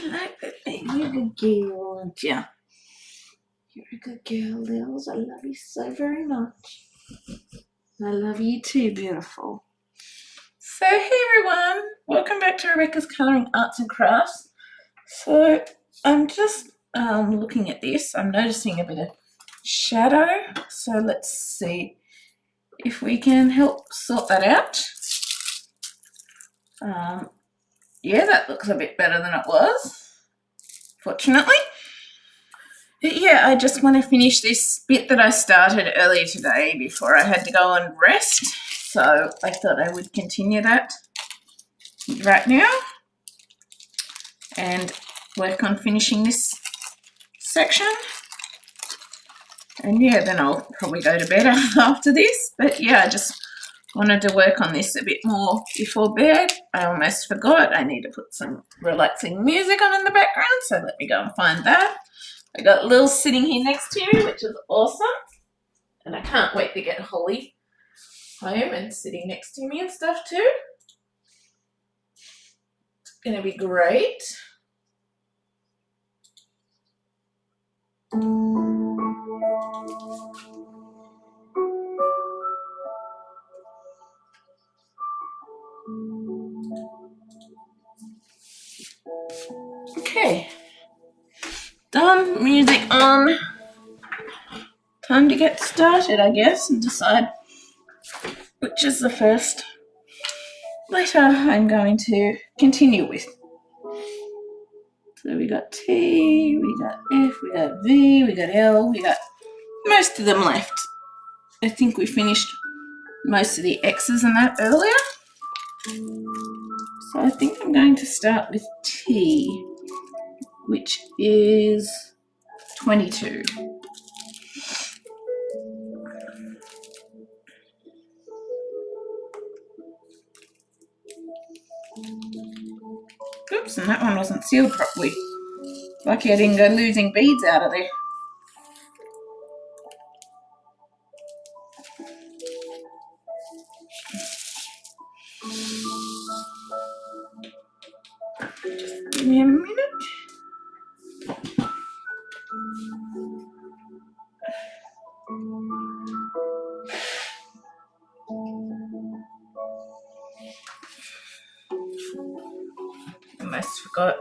like that. You're a good girl, aren't you? You're a good girl, Lils. I love you so very much. I love you too, beautiful. So, hey everyone, welcome back to Rebecca's Colouring Arts and Crafts. So, I'm just looking at this. I'm noticing a bit of shadow. So, let's see if we can help sort that out. Yeah, that looks a bit better than it was, fortunately. But yeah, I just want to finish this bit that I started earlier today before I had to go and rest. So I thought I would continue that right now and work on finishing this section. And yeah, then I'll probably go to bed after this. But yeah, I just wanted to work on this a bit more before bed. I almost forgot. I need to put some relaxing music on in the background, so let me go and find that. I got Lil sitting here next to me, which is awesome. And I can't wait to get Holly home and sitting next to me and stuff too. It's going to be great. Okay. Done. Music on. Time to get started, I guess, and decide which is the first letter I'm going to continue with. So we got T, we got F, we got V, we got L, we got most of them left. I think we finished most of the X's and that earlier. So I think I'm going to start with T, which is 22. Oops, and that one wasn't sealed properly. Lucky I didn't go losing beads out of there. Just give me a minute. Almost forgot.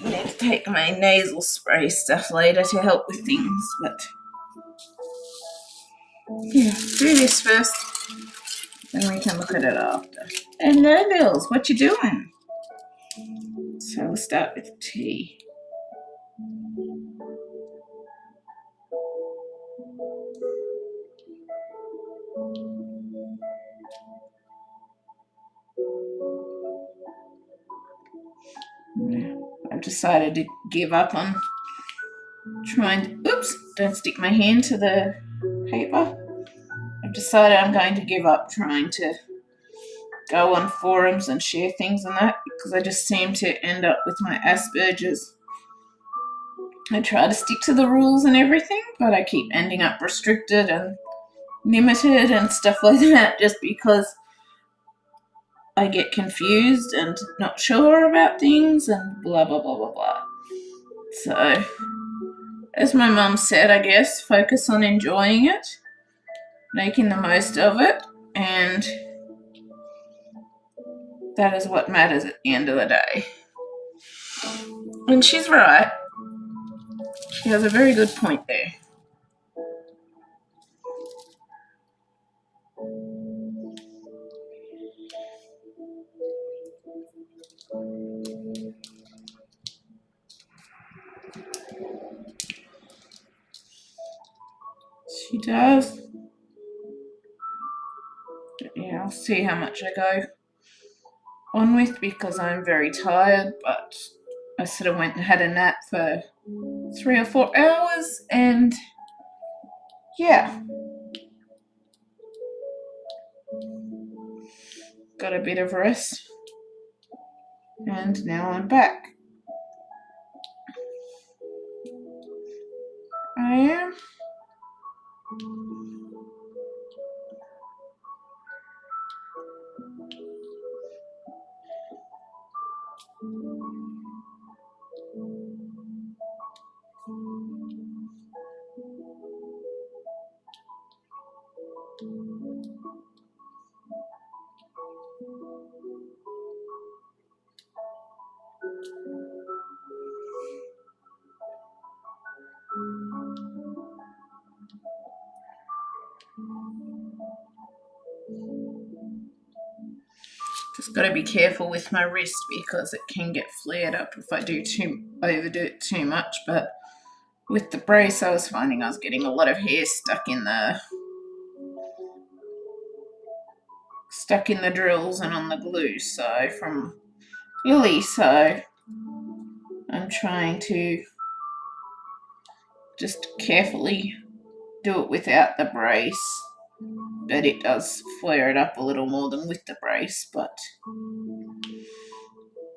I need to take my nasal spray stuff later to help with things, but yeah, do this first, then we can look at it after. Hello, Bills, what you doing? So we'll start with T. I've decided to give up on trying to, oops, don't stick my hand to the paper. I've decided I'm going to give up trying to go on forums and share things and that, because I just seem to end up with my Asperger's. I try to stick to the rules and everything, but I keep ending up restricted and limited and stuff like that just because I get confused and not sure about things and blah, blah, blah, blah, blah. So, as my mum said, I guess, focus on enjoying it, making the most of it, and that is what matters at the end of the day. And she's right. She has a very good point there. She does. Yeah, I'll see how much I go on with because I'm very tired, but I sort of went and had a nap for 3 or 4 hours and yeah, got a bit of rest and now I'm back. I am. Just got to be careful with my wrist because it can get flared up if I overdo it too much. But with the brace, I was finding I was getting a lot of hair stuck in the drills and on the glue. So from Lily, so I'm trying to just carefully do it without the brace. But it does flare it up a little more than with the brace. But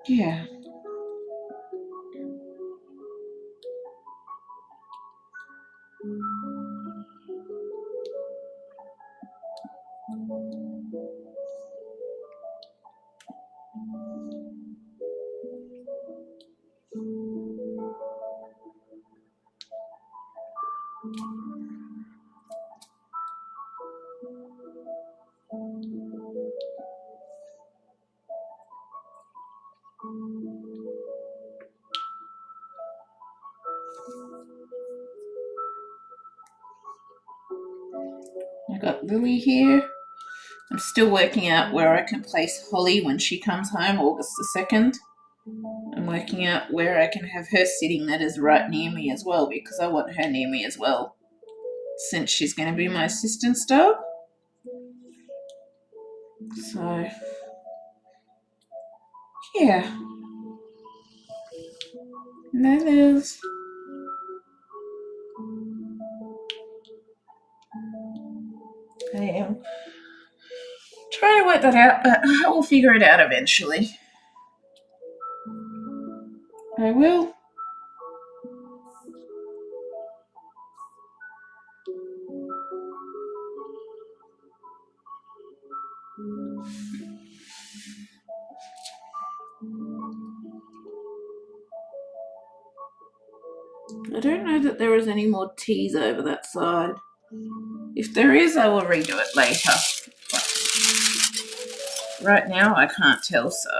yeah. I got Lily here. I'm still working out where I can place Holly when she comes home, August the 2nd. I'm working out where I can have her sitting that is right near me as well, because I want her near me as well, since she's going to be my assistant's dog. So, yeah. Lilies. I am trying to work that out, but I will figure it out eventually. I will. I don't know that there is any more T's over that side. If there is, I will redo it later. But right now, I can't tell, so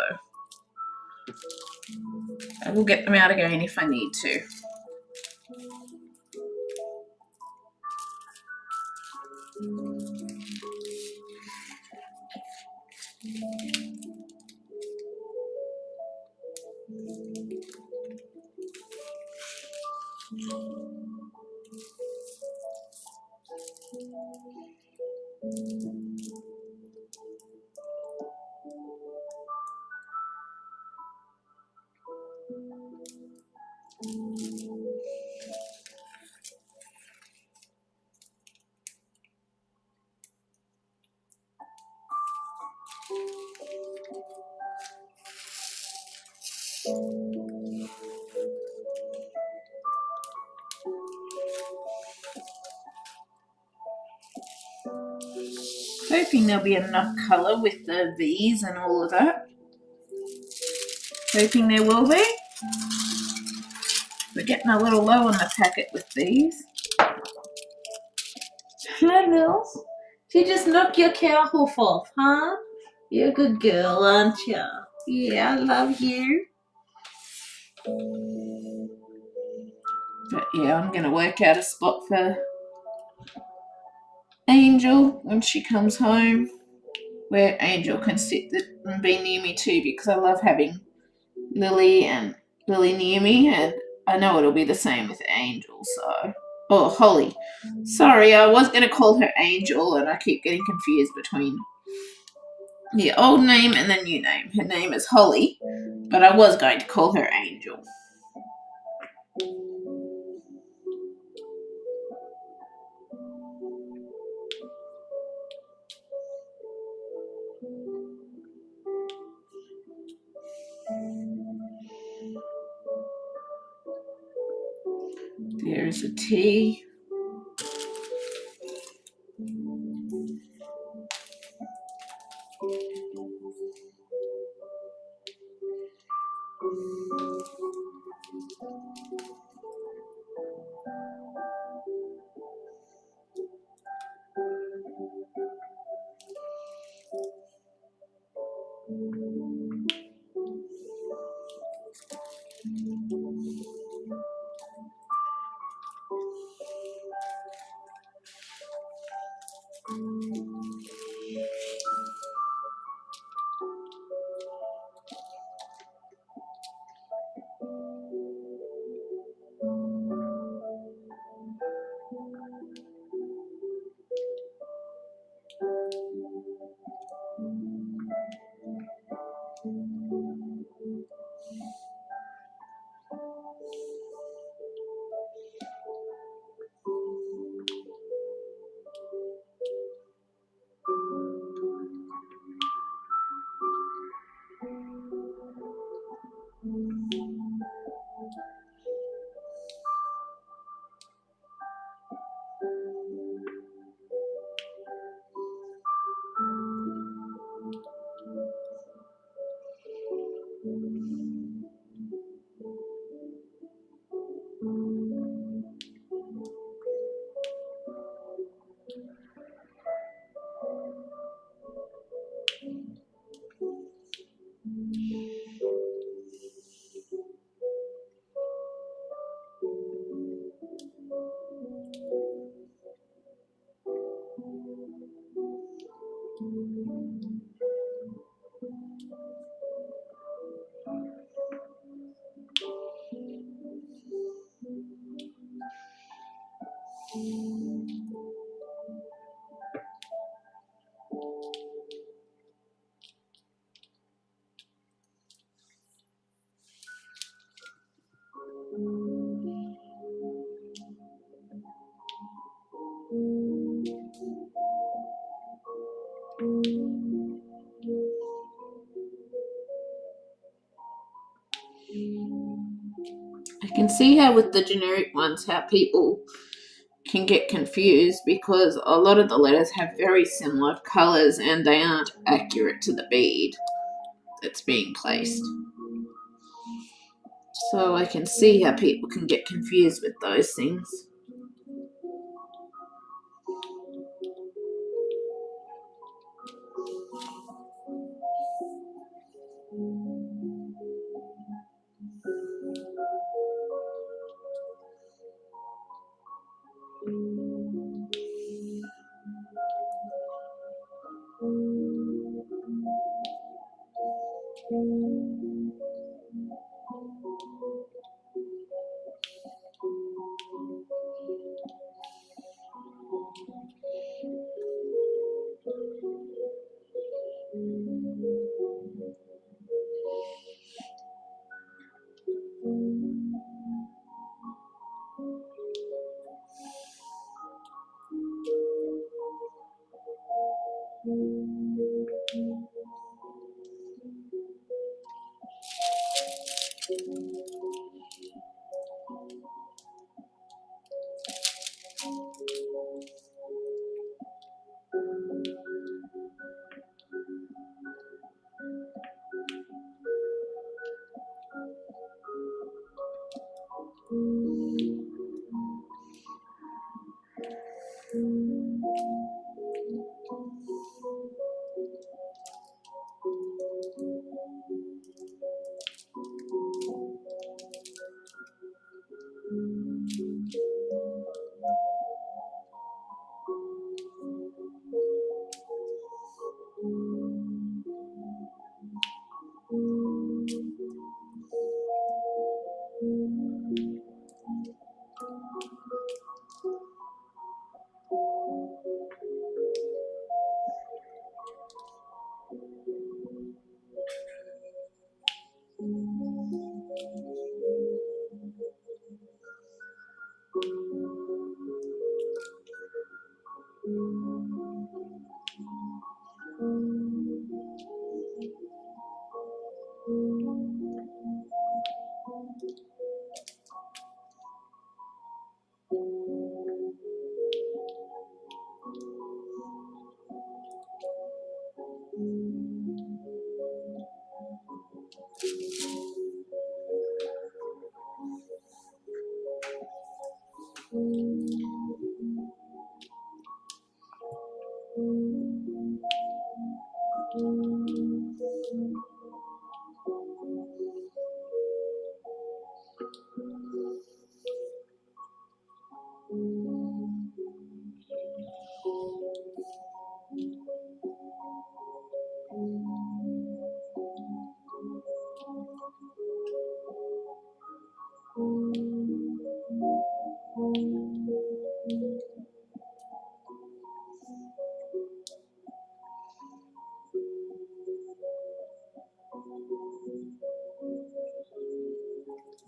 I will get them out again if I need to. Hoping there'll be enough colour with the V's and all of that. Hoping there will be. We're getting a little low on the packet with these. Hello, Mills. Did you just knock your cow hoof off, huh? You're a good girl, aren't you? Yeah, I love you. But yeah, I'm going to work out a spot for Angel when she comes home, where Angel can sit and be near me too, because I love having Lily near me, and I know it'll be the same with Angel, so... Oh, Holly. Sorry, I was going to call her Angel, and I keep getting confused between the old name and the new name. Her name is Holly, but I was going to call her Angel. There's a T. I can see how with the generic ones, how people can get confused because a lot of the letters have very similar colours and they aren't accurate to the bead that's being placed. So I can see how people can get confused with those things.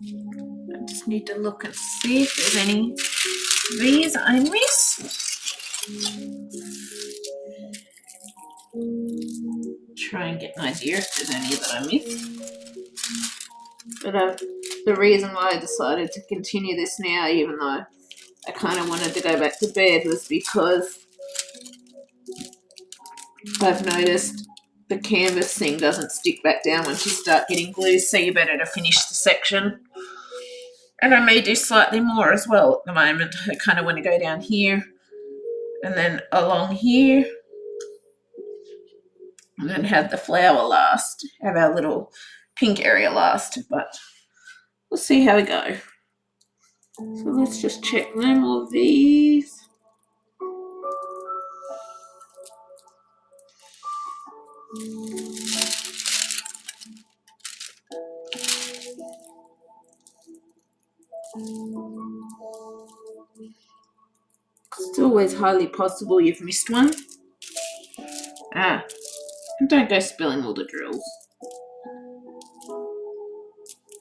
I just need to look and see if there's any V's I missed. Try and get an idea if there's any that I missed. But the reason why I decided to continue this now, even though I kind of wanted to go back to bed, was because I've noticed the canvas thing doesn't stick back down once you start getting glue, so you're better to finish the section. And I may do slightly more as well at the moment. I kind of want to go down here and then along here and then have the flower last, have our little pink area last, but we'll see how we go. So let's just check no more V's. It's always highly possible you've missed one. Ah, and don't go spilling all the drills.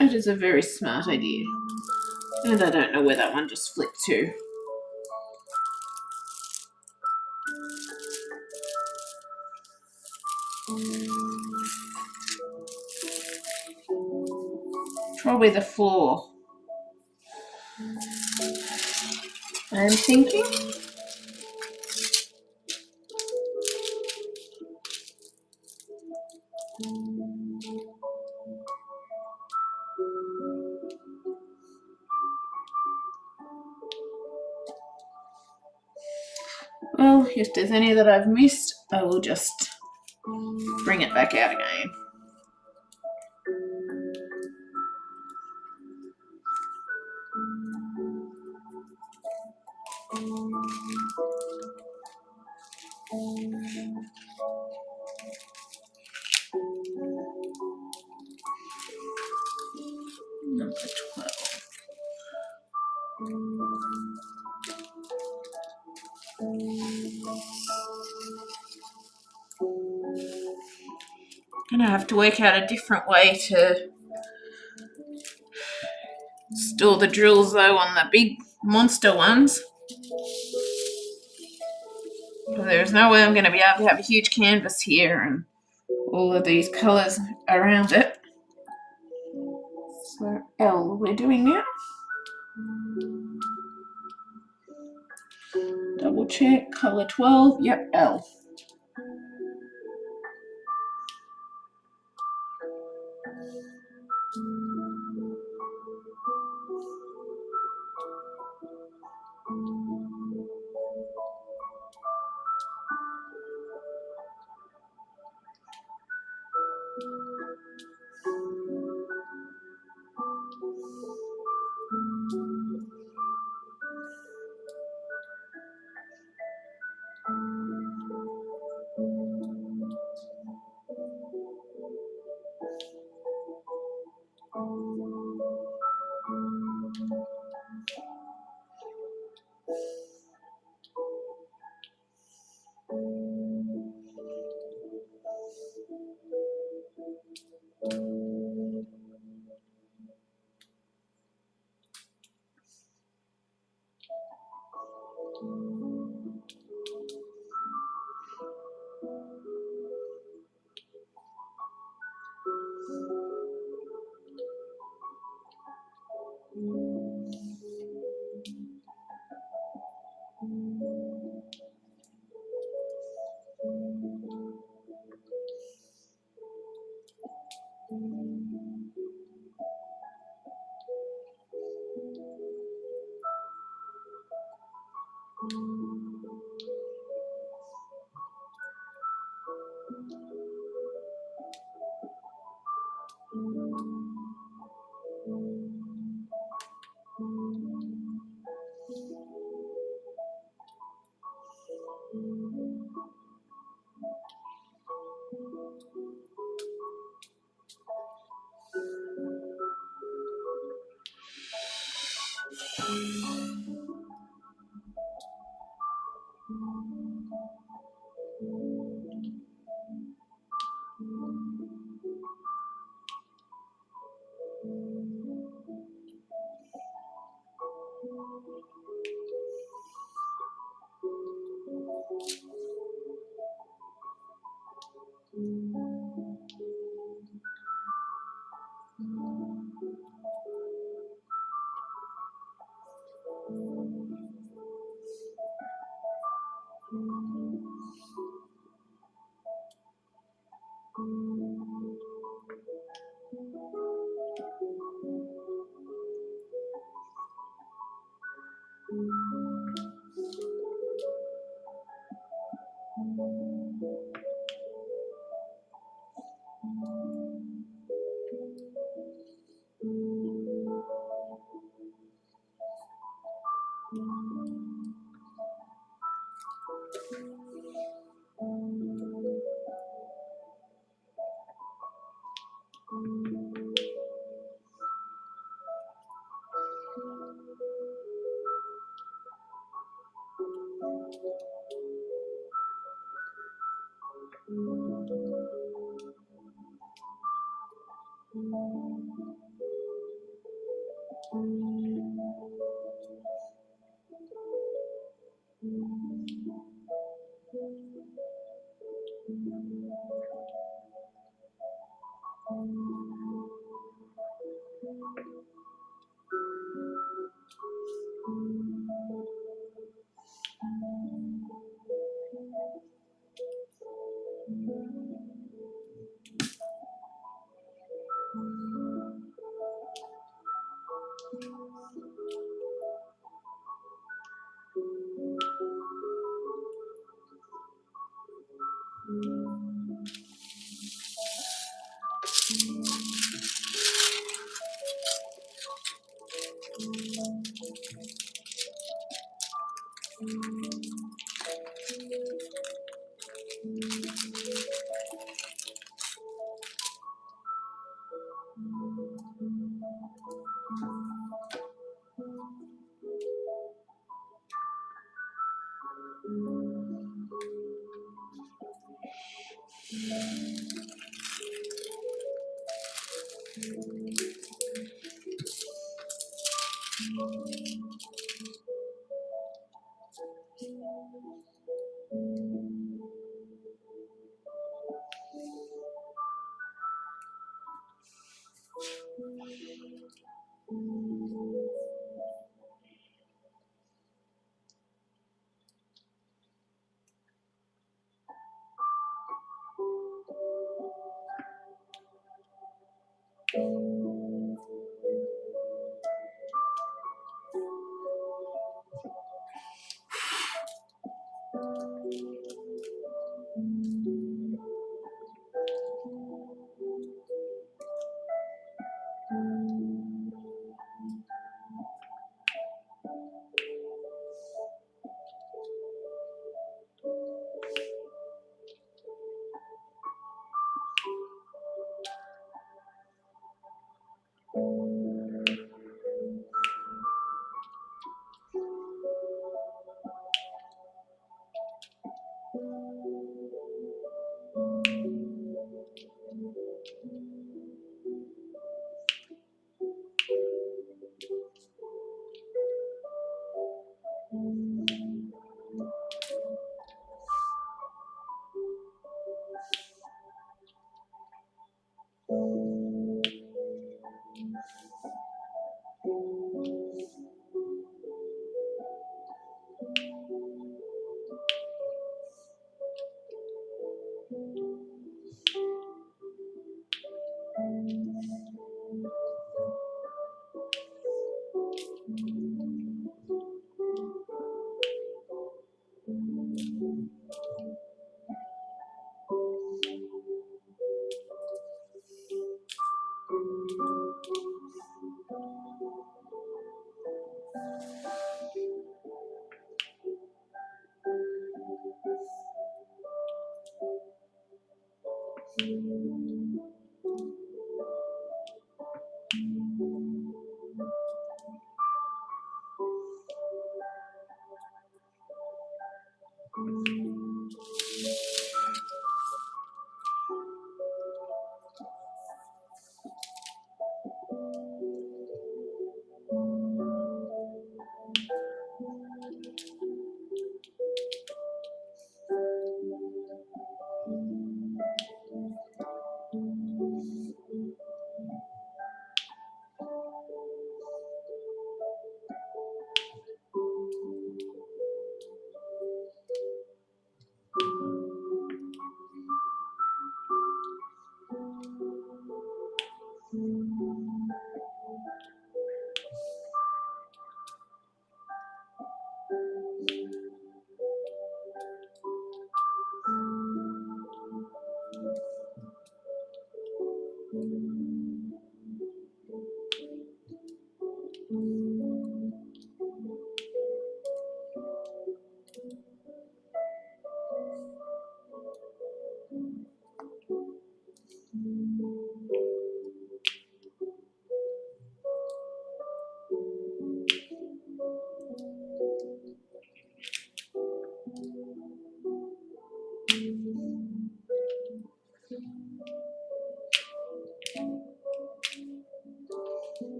That is a very smart idea. And I don't know where that one just flipped to. Probably the floor. I'm thinking. Well, if there's any that I've missed, I will just bring it back out again. Number 12. Gonna have to work out a different way to store the drills though on the big monster ones. There's no way I'm going to be able to have a huge canvas here and all of these colours around it. So L we're doing now. Double check, colour 12, yep, L.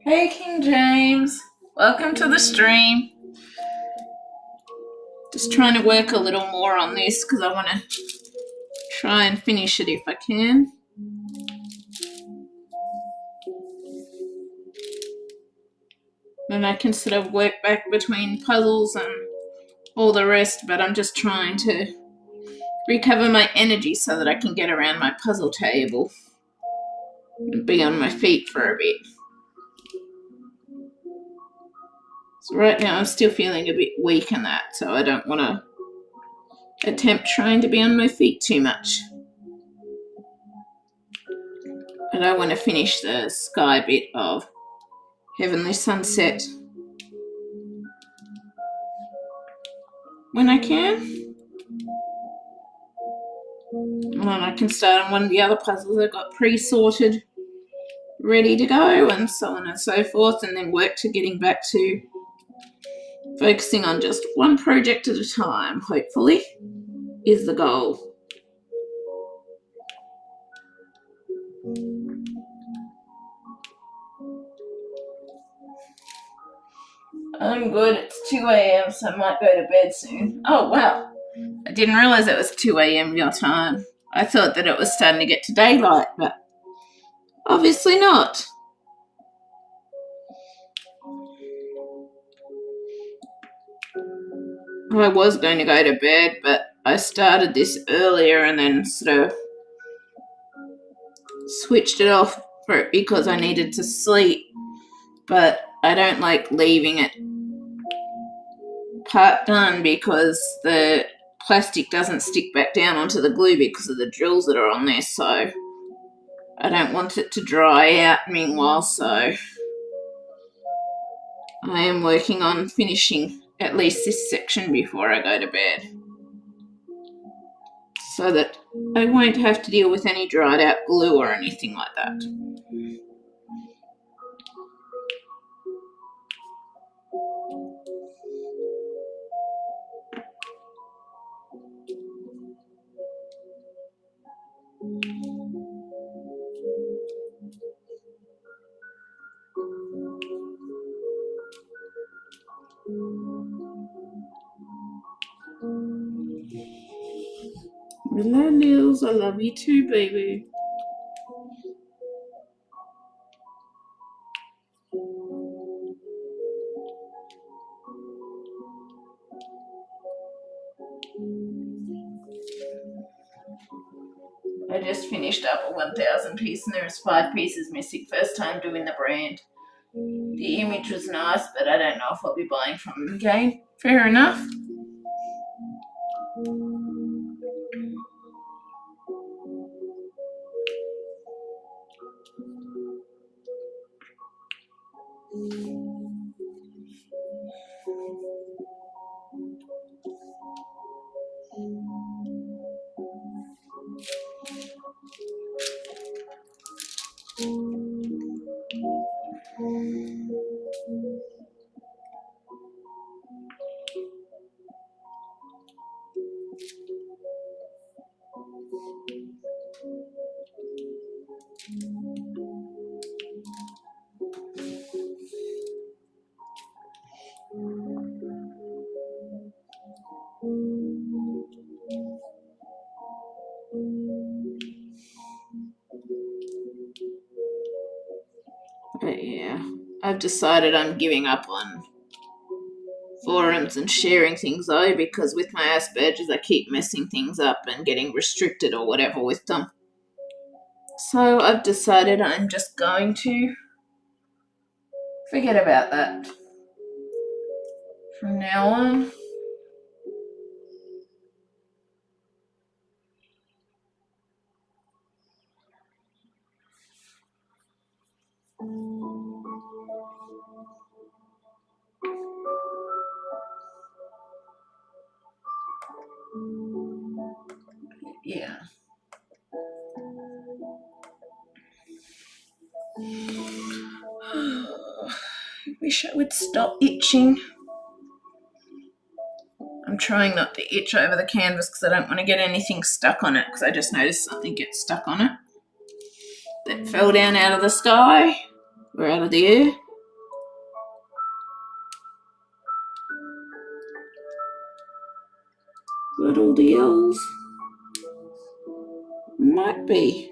Hey King James, welcome to the stream. Just trying to work a little more on this because I want to try and finish it if I can. Then I can sort of work back between puzzles and all the rest, but I'm just trying to recover my energy so that I can get around my puzzle table and be on my feet for a bit. So right now I'm still feeling a bit weak in that, so I don't want to attempt trying to be on my feet too much. But I want to finish the sky bit of Heavenly Sunset when I can. And then I can start on one of the other puzzles I've got pre-sorted, ready to go, and so on and so forth, and then work to getting back to focusing on just one project at a time, hopefully, is the goal. I'm good. It's 2 a.m, so I might go to bed soon. Oh, wow. I didn't realise it was 2 a.m. your time. I thought that it was starting to get to daylight, but obviously not. I was going to go to bed, but I started this earlier and then sort of switched it off because I needed to sleep. But I don't like leaving it part done because the plastic doesn't stick back down onto the glue because of the drills that are on there, so I don't want it to dry out meanwhile, so I am working on finishing at least this section before I go to bed so that I won't have to deal with any dried out glue or anything like that. Millennials, I love you too, baby. I just finished up a 1,000 piece and there's 5 pieces missing. First time doing the brand. The image was nice, but I don't know if I'll be buying from them again. Fair enough. But yeah, I've decided I'm giving up on forums and sharing things though, because with my Asperger's I keep messing things up and getting restricted or whatever with them. So I've decided I'm just going to forget about that from now on. Yeah. I wish I would stop itching. I'm trying not to itch over the canvas because I don't want to get anything stuck on it, because I just noticed something gets stuck on it that fell down out of the sky or out of the air. But all the L's might be.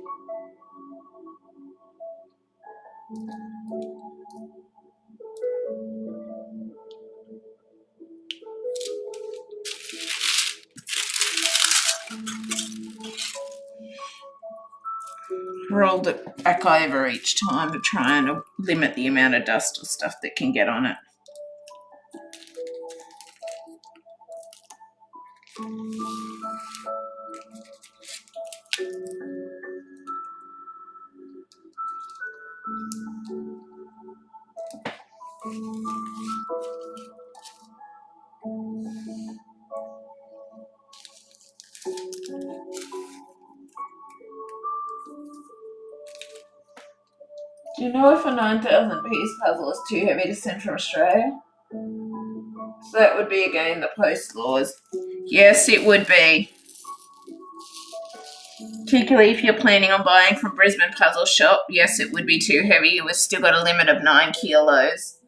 Rolled it back over each time to try and limit the amount of dust or stuff that can get on it. Do you know if a 9,000 piece puzzle is too heavy to send from Australia? So that would be again the post laws. Yes, it would be. Particularly if you're planning on buying from Brisbane Puzzle Shop, yes, it would be too heavy. We've still got a limit of 9 kilos.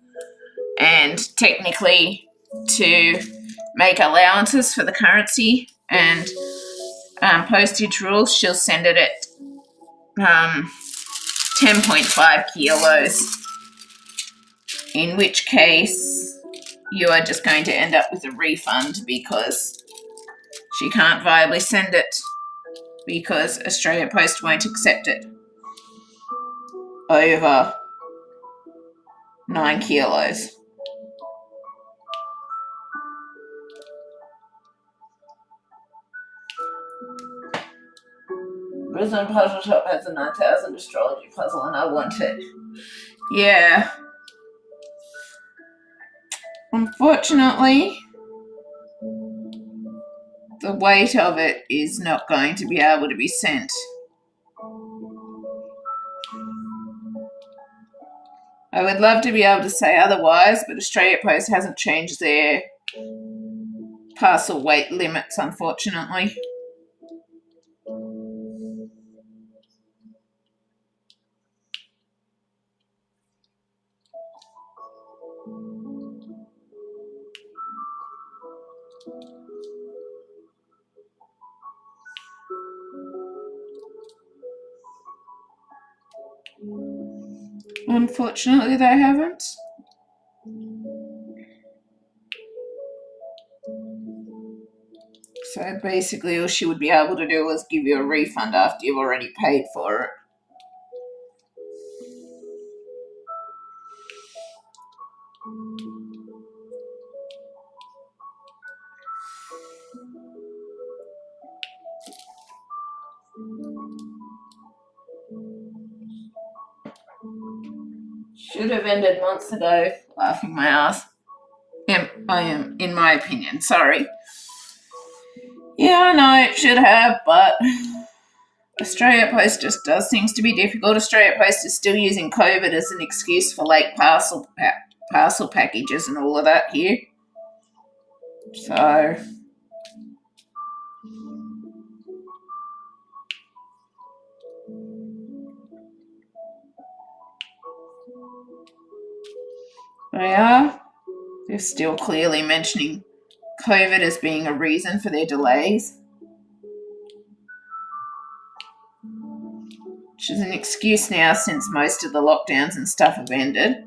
And technically, to make allowances for the currency and postage rules, she'll send it at 10.5 kilos, in which case you are just going to end up with a refund because she can't viably send it because Australia Post won't accept it over 9 kilos. Brisbane Puzzle Shop has a 9,000 astrology puzzle and I want it. Yeah. Unfortunately, the weight of it is not going to be able to be sent. I would love to be able to say otherwise, but Australia Post hasn't changed their parcel weight limits, unfortunately. Unfortunately, they haven't. So basically, all she would be able to do is give you a refund after you've already paid for it. Should have ended months ago, laughing my ass. I am, in my opinion, sorry. Yeah, I know it should have, but Australia Post just does seems to be difficult. Australia Post is still using COVID as an excuse for late parcel packages and all of that here. So they're still clearly mentioning COVID as being a reason for their delays, which is an excuse now since most of the lockdowns and stuff have ended.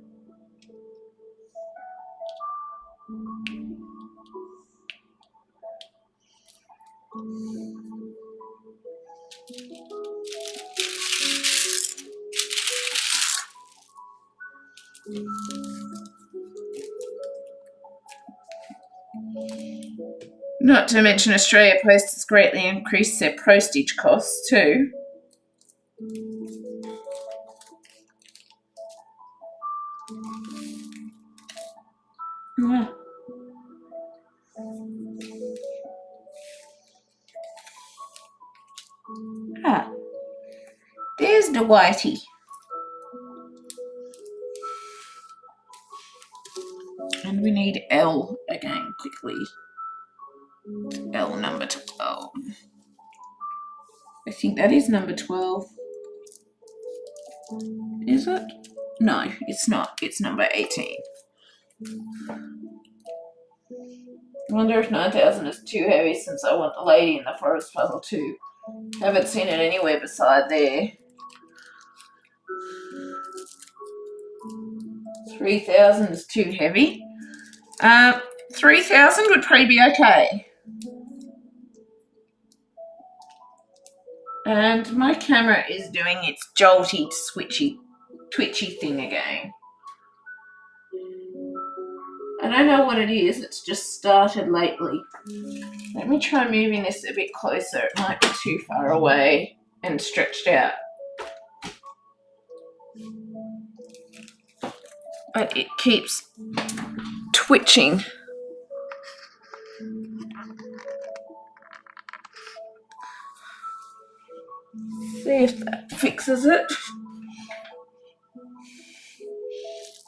Not to mention Australia Post has greatly increased their postage costs too. There's the whitey. And we need L again quickly. L number 12. I think that is number 12. Is it? No, it's not. It's number 18. I wonder if 9,000 is too heavy since I want the Lady in the Forest puzzle too. Haven't seen it anywhere beside there. 3,000 is too heavy. 3,000 would probably be okay. And my camera is doing its jolty, switchy, twitchy thing again. I don't know what it is, it's just started lately. Let me try moving this a bit closer. It might be too far away and stretched out. But it keeps twitching. See if that fixes it.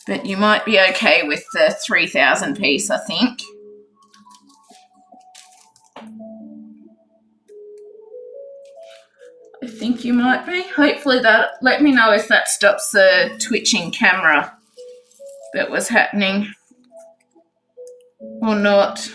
But you might be okay with the 3,000 piece, I think. I think you might be. Hopefully that, let me know if that stops the twitching camera that was happening or not.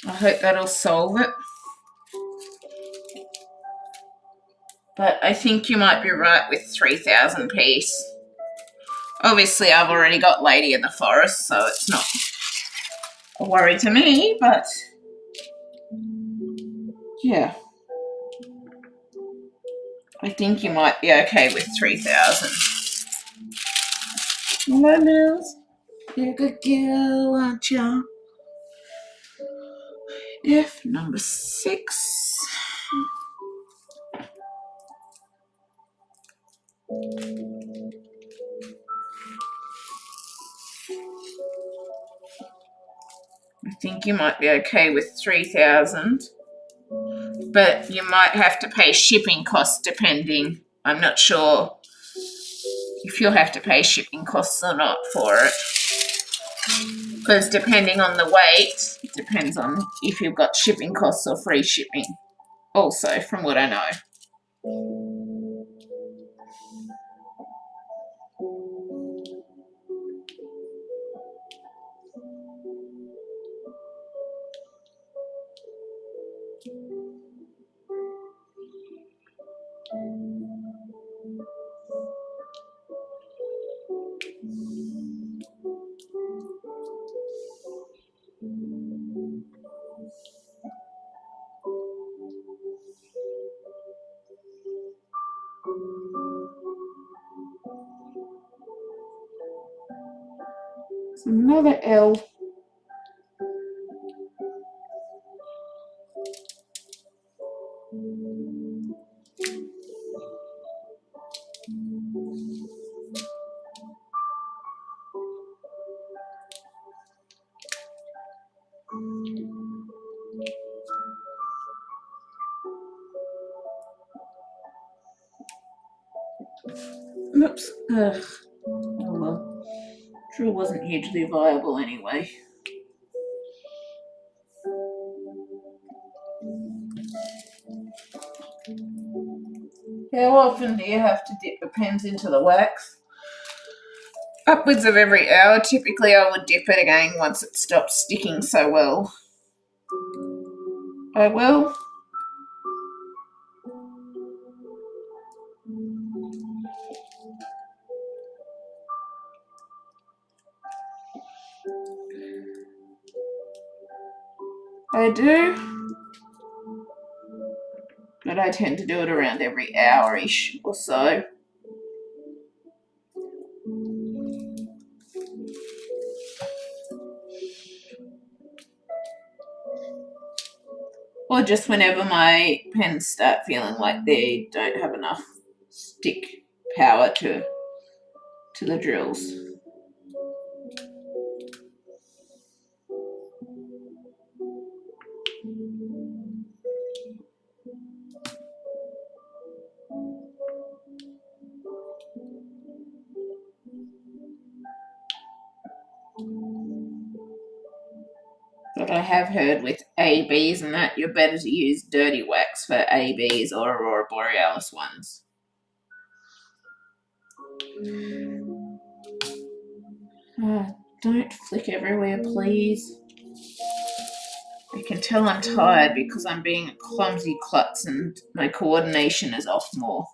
I hope that'll solve it. But I think you might be right with 3,000 piece. Obviously, I've already got Lady in the Forest, so it's not a worry to me, but yeah. I think you might be okay with 3,000. Hello, Mills. You're a good girl, aren't you? F number 6. I think you might be okay with 3,000, but you might have to pay shipping costs depending. I'm not sure if you'll have to pay shipping costs or not for it, because depending on the weight, it depends on if you've got shipping costs or free shipping also, from what I know. There's another L. Oops. Ugh. Oh well. Drill wasn't hugely viable anyway. How often do you have to dip the pens into the wax? Upwards of every hour. Typically I would dip it again once it stops sticking so well. I will. I do, but I tend to do it around every hour-ish or so. Or just whenever my pens start feeling like they don't have enough stick power to the drills. But But I have heard with ABs and that, you're better to use dirty wax for ABs or Aurora Borealis ones. Don't flick everywhere, please. I can tell I'm tired because I'm being a clumsy klutz and my coordination is off more.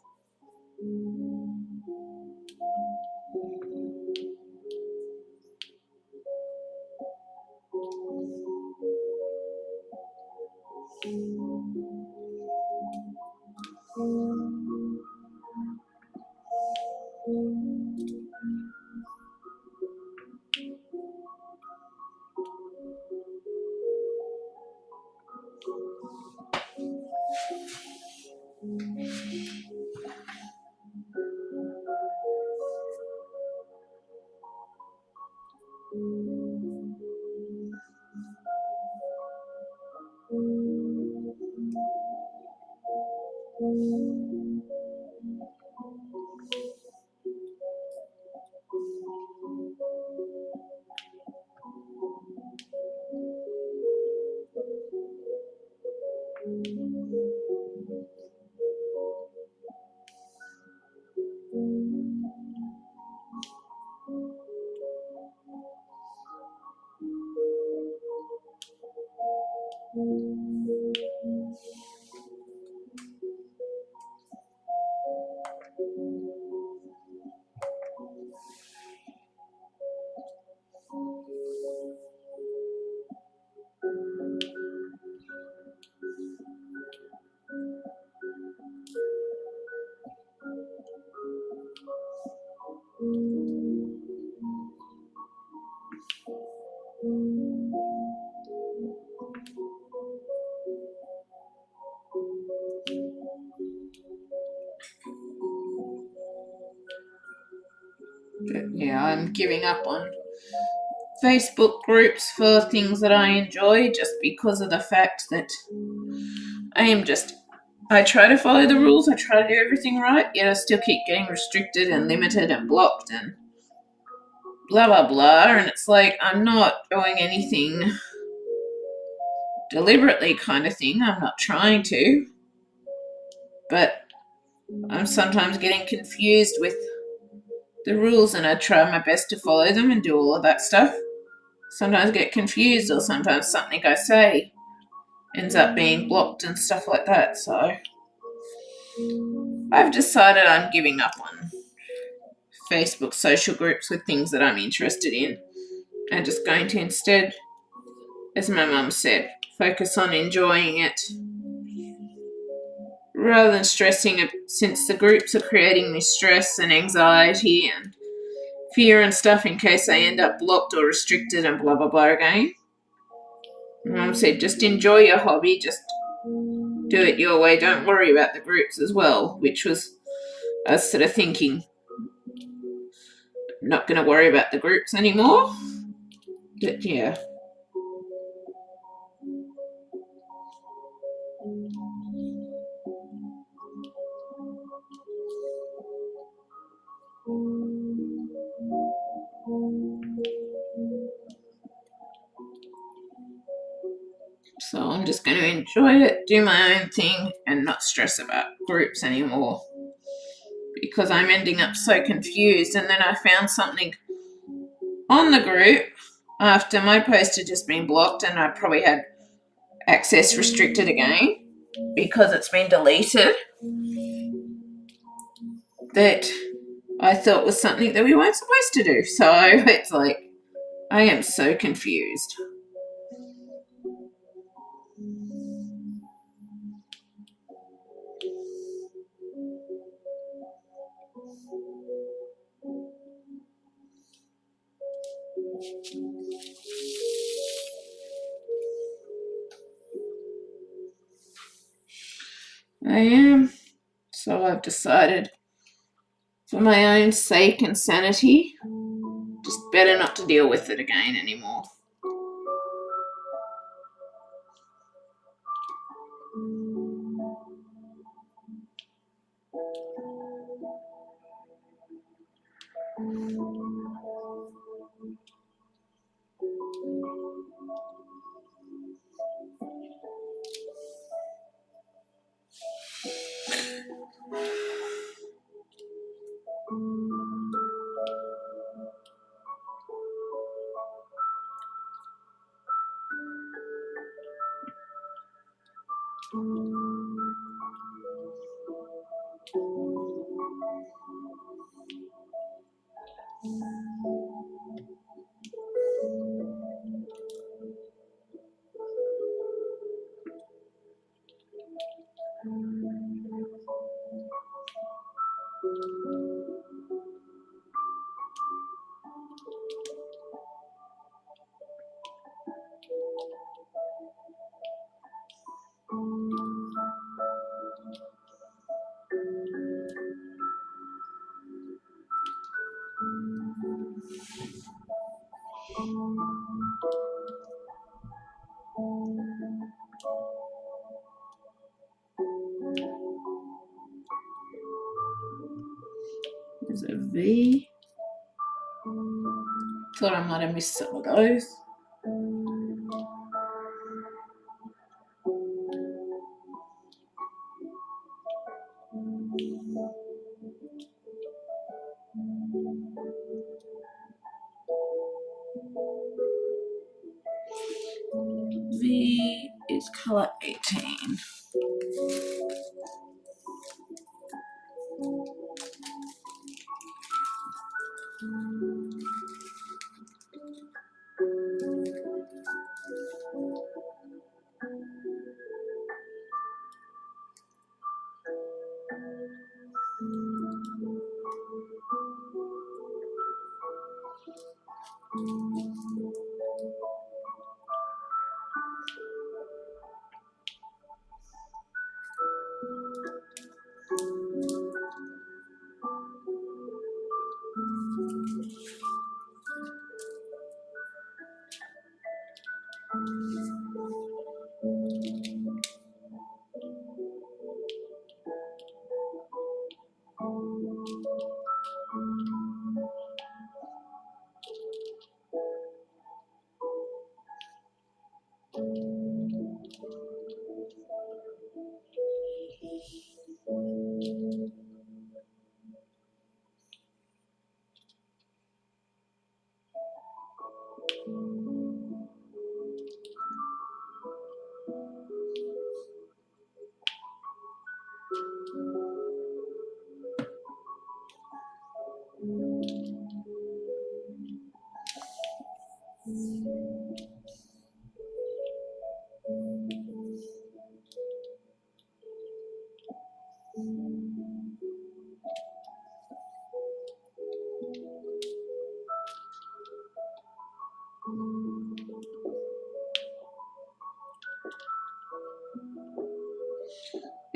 But yeah, I'm giving up on Facebook groups for things that I enjoy just because of the fact that I try to follow the rules, I try to do everything right, yet I still keep getting restricted and limited and blocked and blah blah blah, and it's like I'm not doing anything deliberately kind of thing, I'm not trying to, but I'm sometimes getting confused with the rules and I try my best to follow them and do all of that stuff. Sometimes I get confused or sometimes something I say ends up being blocked and stuff like that, so I've decided I'm giving up on Facebook social groups with things that I'm interested in and just going to instead, as my mum said, focus on enjoying it rather than stressing it, since the groups are creating me stress and anxiety and fear and stuff in case I end up blocked or restricted and blah blah blah again. Mum said just enjoy your hobby, just do it your way, don't worry about the groups as well, which was us sort of thinking not going to worry about the groups anymore. But yeah. So I'm just going to enjoy it, do my own thing, and not stress about groups anymore. Because I'm ending up so confused. And then I found something on the group after my post had just been blocked and I probably had access restricted again because it's been deleted, that I thought was something that we weren't supposed to do. So it's like, I am so confused. I am. So I've decided, for my own sake and sanity, just better not to deal with it again anymore. There's a V. Thought I might have missed some of those. V is colour 18.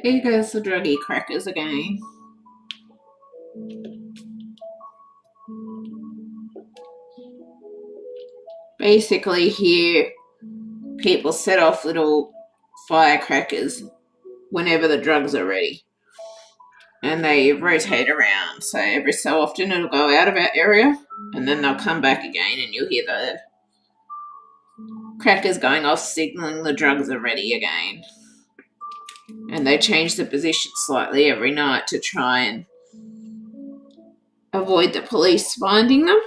Here goes the druggy crackers again. Basically here, people set off little firecrackers whenever the drugs are ready. And they rotate around. So every so often it'll go out of our area and then they'll come back again and you'll hear the crackers going off, signaling the drugs are ready again. And they change the position slightly every night to try and avoid the police finding them.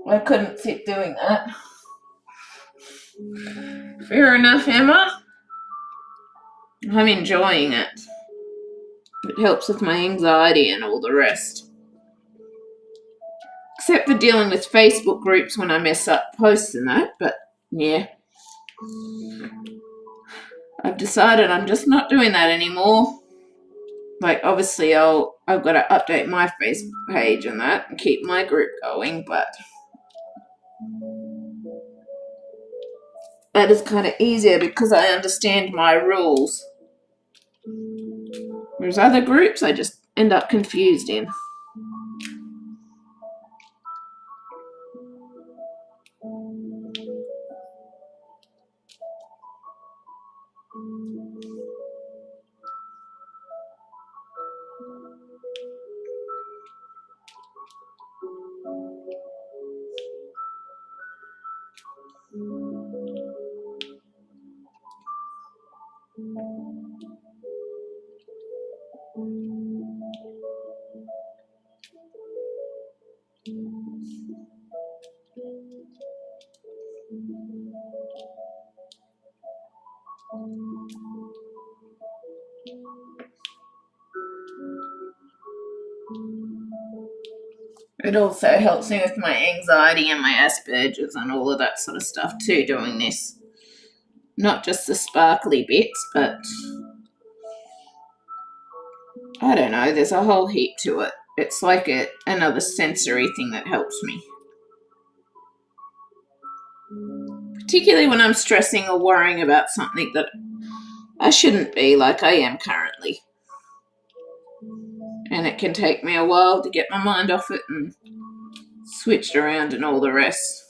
I couldn't sit doing that. Fair enough, Emma. I'm enjoying it. It helps with my anxiety and all the rest. Except for dealing with Facebook groups when I mess up posts and that, but yeah. I've decided I'm just not doing that anymore. Like, obviously I've got to update my Facebook page and that and keep my group going, but that is kind of easier because I understand my rules. Whereas other groups I just end up confused in. It also helps me with my anxiety and my Asperger's and all of that sort of stuff too, doing this. Not just the sparkly bits, but I don't know, there's a whole heap to it. It's like another sensory thing that helps me. Particularly when I'm stressing or worrying about something that I shouldn't be, like I am currently. And it can take me a while to get my mind off it and switched around and all the rest.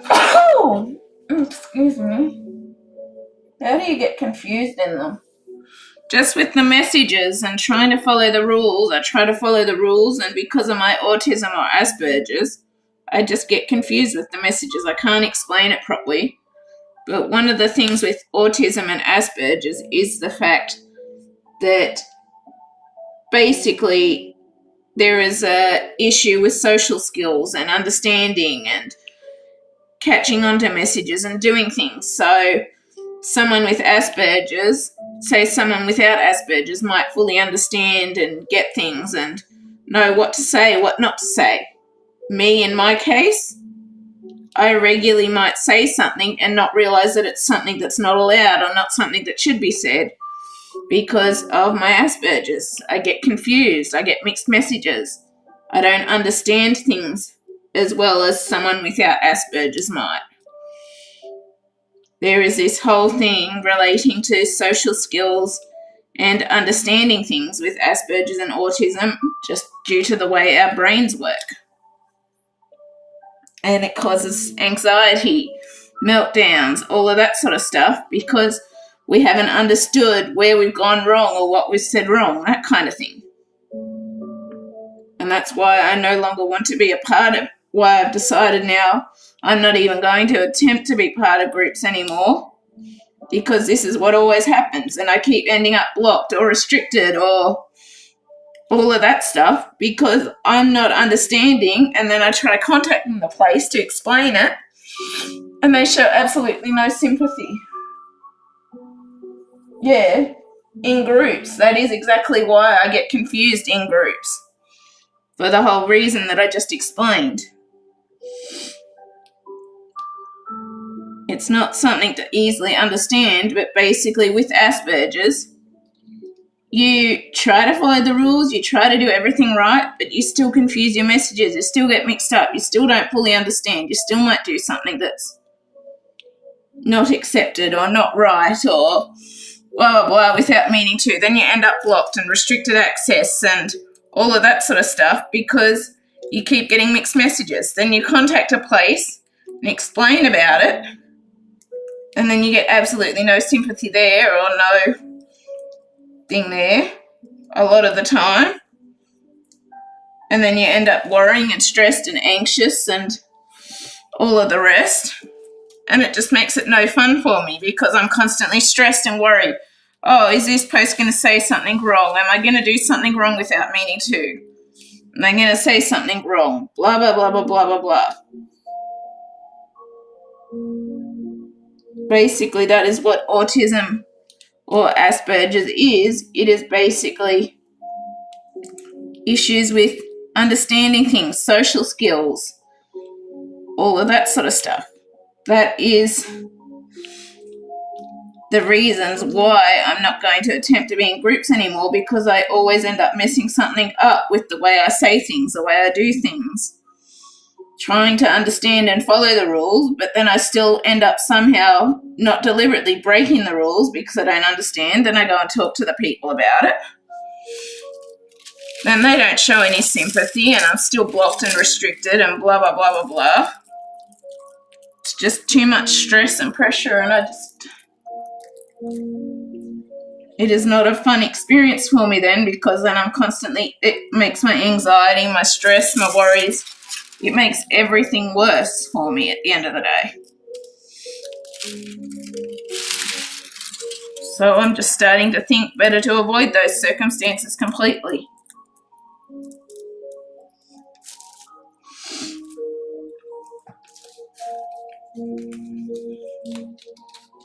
Oh, excuse me. How do you get confused in them? Just with the messages and trying to follow the rules. I try to follow the rules, and because of my autism or Asperger's, I just get confused with the messages. I can't explain it properly. But one of the things with autism and Asperger's is the fact that basically there is a issue with social skills and understanding and catching on to messages and doing things. So someone with Asperger's, say someone without Asperger's, might fully understand and get things and know what to say, what not to say. Me, in my case, I regularly might say something and not realize that it's something that's not allowed or not something that should be said because of my Asperger's. I get confused. I get mixed messages. I don't understand things as well as someone without Asperger's might. There is this whole thing relating to social skills and understanding things with Asperger's and autism just due to the way our brains work. And it causes anxiety, meltdowns, all of that sort of stuff because we haven't understood where we've gone wrong or what we've said wrong, that kind of thing. And that's why I no longer want to be a part of, why I've decided now I'm not even going to attempt to be part of groups anymore because this is what always happens and I keep ending up blocked or restricted or all of that stuff because I'm not understanding, and then I try contacting the place to explain it and they show absolutely no sympathy. Yeah, in groups. That is exactly why I get confused in groups. For the whole reason that I just explained. It's not something to easily understand, but basically with Asperger's, you try to follow the rules, you try to do everything right, but you still confuse your messages, you still get mixed up, you still don't fully understand, you still might do something that's not accepted or not right or blah, blah, blah without meaning to. Then you end up blocked and restricted access and all of that sort of stuff because you keep getting mixed messages. Then you contact a place and explain about it, and then you get absolutely no sympathy there or no thing there a lot of the time. And then you end up worrying and stressed and anxious and all of the rest. And it just makes it no fun for me because I'm constantly stressed and worried. Oh, is this post going to say something wrong? Am I going to do something wrong without meaning to? Am I going to say something wrong? Blah, blah, blah, blah, blah, blah, blah. Basically, that is what autism or Asperger's is. It is basically issues with understanding things, social skills, all of that sort of stuff. That is the reasons why I'm not going to attempt to be in groups anymore, because I always end up messing something up with the way I say things, the way I do things, trying to understand and follow the rules, but then I still end up somehow not deliberately breaking the rules because I don't understand. Then I go and talk to the people about it. Then they don't show any sympathy and I'm still blocked and restricted and blah, blah, blah, blah, blah. It's just too much stress and pressure, and it is not a fun experience for me then, because then I'm constantly, it makes my anxiety, my stress, my worries, it makes everything worse for me at the end of the day. So I'm just starting to think better to avoid those circumstances completely.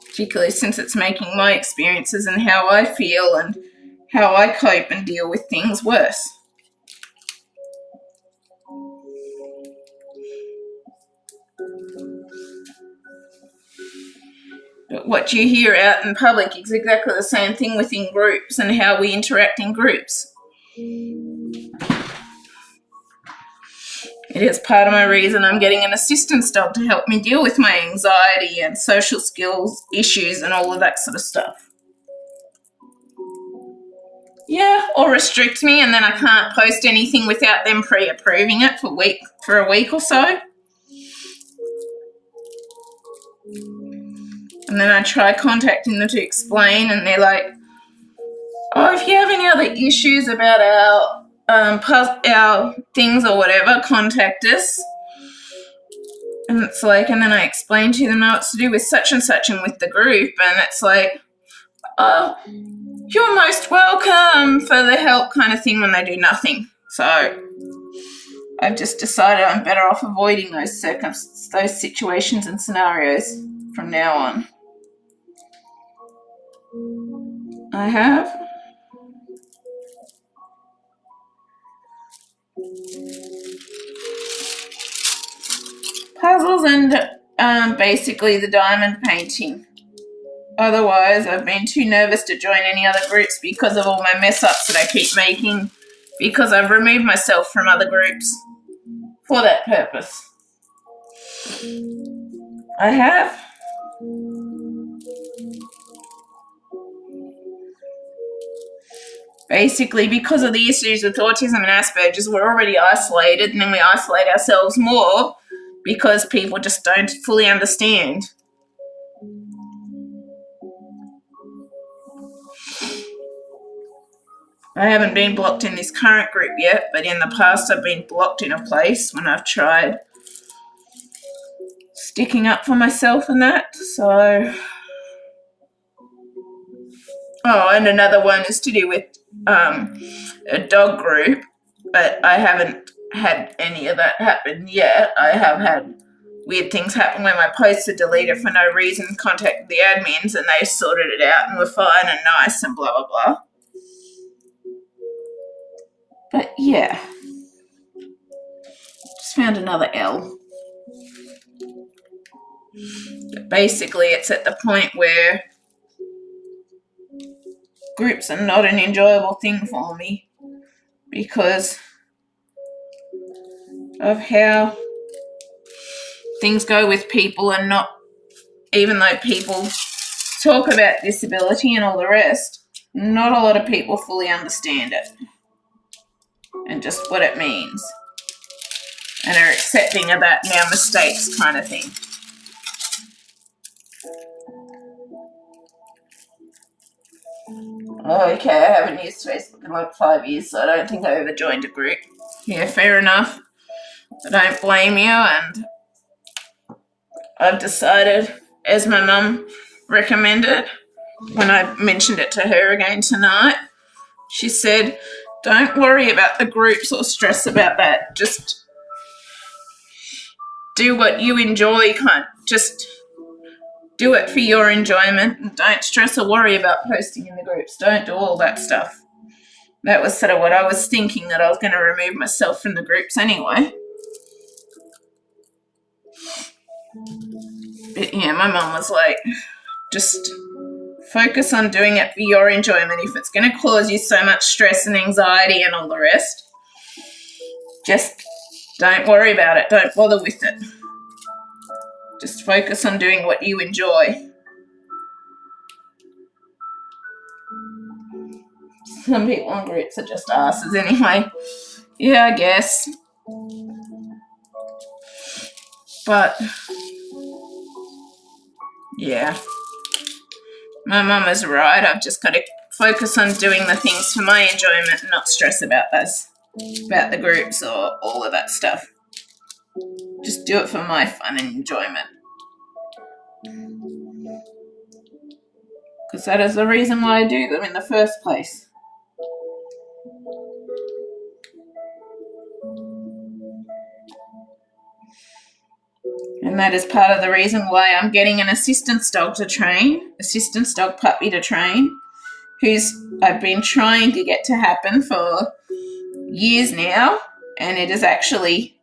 Particularly since it's making my experiences and how I feel and how I cope and deal with things worse. But what you hear out in public is exactly the same thing within groups and how we interact in groups. It is part of my reason I'm getting an assistance dog to help me deal with my anxiety and social skills issues and all of that sort of stuff. Yeah, or restrict me and then I can't post anything without them pre-approving it for a week or so. And then I try contacting them to explain, and they're like, oh, if you have any other issues about our things or whatever, contact us. And it's like, and then I explain to them, it's to do with such and such and with the group, and it's like, oh, you're most welcome for the help kind of thing when they do nothing. So I've just decided I'm better off avoiding those situations and scenarios from now on. I have. Puzzles and basically the diamond painting. Otherwise, I've been too nervous to join any other groups because of all my mess-ups that I keep making, because I've removed myself from other groups for that purpose. I have. Basically, because of the issues with autism and Asperger's, we're already isolated, and then we isolate ourselves more because people just don't fully understand. I haven't been blocked in this current group yet, but in the past I've been blocked in a place when I've tried sticking up for myself and that. So, oh, and another one is to do with a dog group, but I haven't had any of that happen yet. I have had weird things happen where my posts are deleted for no reason, contacted the admins, and they sorted it out and were fine and nice and blah, blah, blah. But yeah, just found another L. But basically, it's at the point where groups are not an enjoyable thing for me because of how things go with people, and not, even though people talk about disability and all the rest, not a lot of people fully understand it and just what it means and are accepting of that now mistakes kind of thing. Oh, okay, I haven't used Facebook in like 5 years, so I don't think I ever joined a group. Yeah, fair enough. I don't blame you, and I've decided, as my mum recommended, when I mentioned it to her again tonight, she said, don't worry about the groups or stress about that. Just do what you enjoy, just do it for your enjoyment, and don't stress or worry about posting in the groups. Don't do all that stuff. That was sort of what I was thinking, that I was going to remove myself from the groups anyway. But yeah, my mum was like, just focus on doing it for your enjoyment. If it's going to cause you so much stress and anxiety and all the rest, just don't worry about it. Don't bother with it. Just focus on doing what you enjoy. Some people in groups are just asses anyway. Yeah, I guess. But, yeah. My mum is right. I've just got to focus on doing the things for my enjoyment and not stress about about the groups or all of that stuff. Just do it for my fun and enjoyment. Because that is the reason why I do them in the first place. And that is part of the reason why I'm getting an assistance dog puppy to train, I've been trying to get to happen for years now. And it is actually,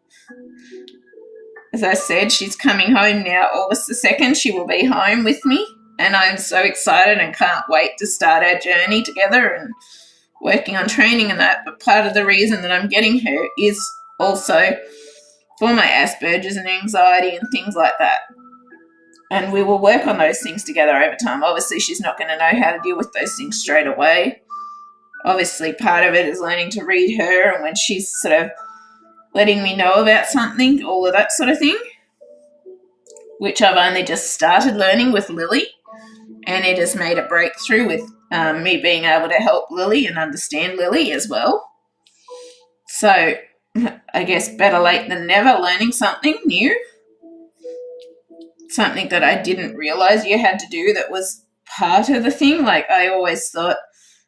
as I said, she's coming home now, August the 2nd. She will be home with me. And I'm so excited and can't wait to start our journey together and working on training and that. But part of the reason that I'm getting her is also for my Asperger's and anxiety and things like that. And we will work on those things together over time. Obviously, she's not going to know how to deal with those things straight away. Obviously, part of it is learning to read her, and when she's sort of letting me know about something, all of that sort of thing, which I've only just started learning with Lily. And it has made a breakthrough with me being able to help Lily and understand Lily as well. So I guess better late than never, learning something new. Something that I didn't realise you had to do that was part of the thing. Like, I always thought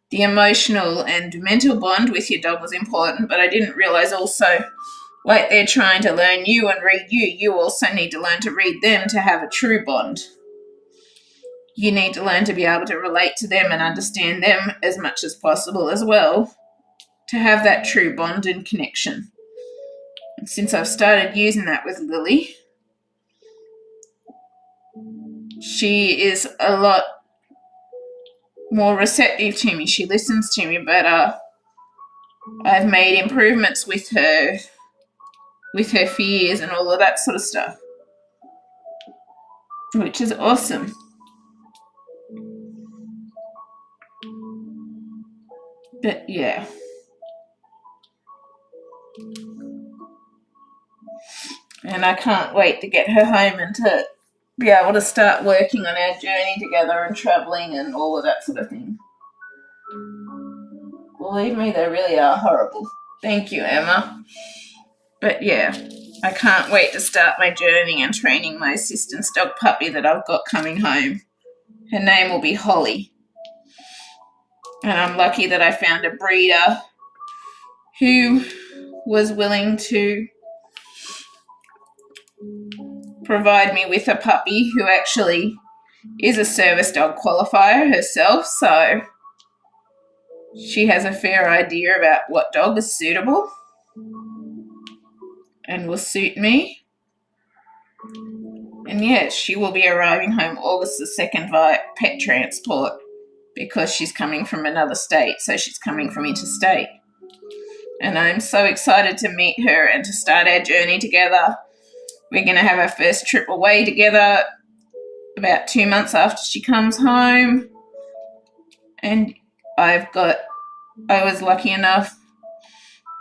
the emotional and mental bond with your dog was important, but I didn't realise also, like they're trying to learn you and read you, you also need to learn to read them to have a true bond. You need to learn to be able to relate to them and understand them as much as possible as well, to have that true bond and connection. And since I've started using that with Lily, she is a lot more receptive to me. She listens to me better. I've made improvements with her fears and all of that sort of stuff, which is awesome. But yeah. And I can't wait to get her home and to be able to start working on our journey together and travelling and all of that sort of thing. Believe me, they really are horrible. Thank you, Emma. But yeah, I can't wait to start my journey and training my assistance dog puppy that I've got coming home. Her name will be Holly. And I'm lucky that I found a breeder who was willing to provide me with a puppy who actually is a service dog qualifier herself, so she has a fair idea about what dog is suitable and will suit me. And yes, she will be arriving home August the 2nd via pet transport because she's coming from another state, so she's coming from interstate. And I'm so excited to meet her and to start our journey together. We're going to have our first trip away together about 2 months after she comes home. And I was lucky enough,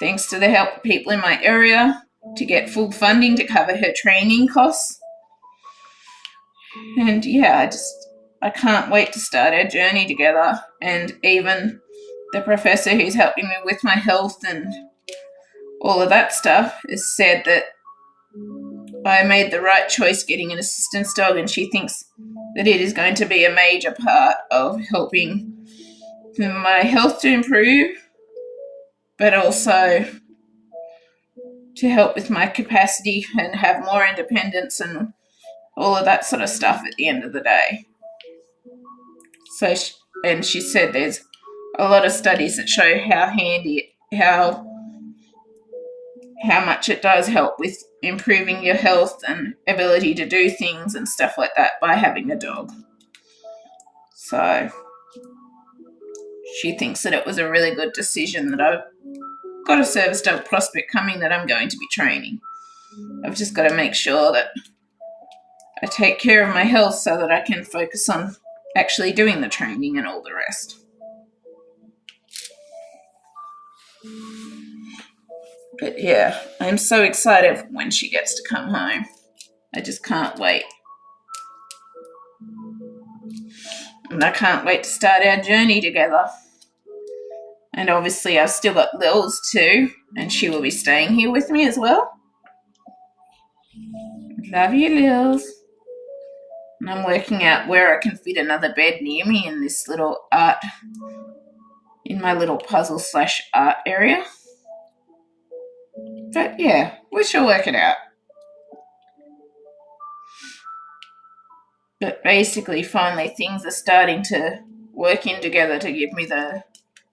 thanks to the help of people in my area, to get full funding to cover her training costs. And yeah, I can't wait to start our journey together. And even the professor who's helping me with my health and all of that stuff has said that I made the right choice getting an assistance dog, and she thinks that it is going to be a major part of helping my health to improve, but also to help with my capacity and have more independence and all of that sort of stuff at the end of the day. So, she said there's a lot of studies that show how handy, how much it does help with improving your health and ability to do things and stuff like that by having a dog. So she thinks that it was a really good decision that I've got a service dog prospect coming that I'm going to be training. I've just got to make sure that I take care of my health so that I can focus on actually doing the training and all the rest. But yeah, I'm so excited when she gets to come home. I just can't wait. And I can't wait to start our journey together. And obviously I've still got Lils too, and she will be staying here with me as well. Love you, Lils. And I'm working out where I can fit another bed near me in this little art, in my little puzzle/art area. But yeah, we shall work it out. But basically, finally, things are starting to work in together to give me the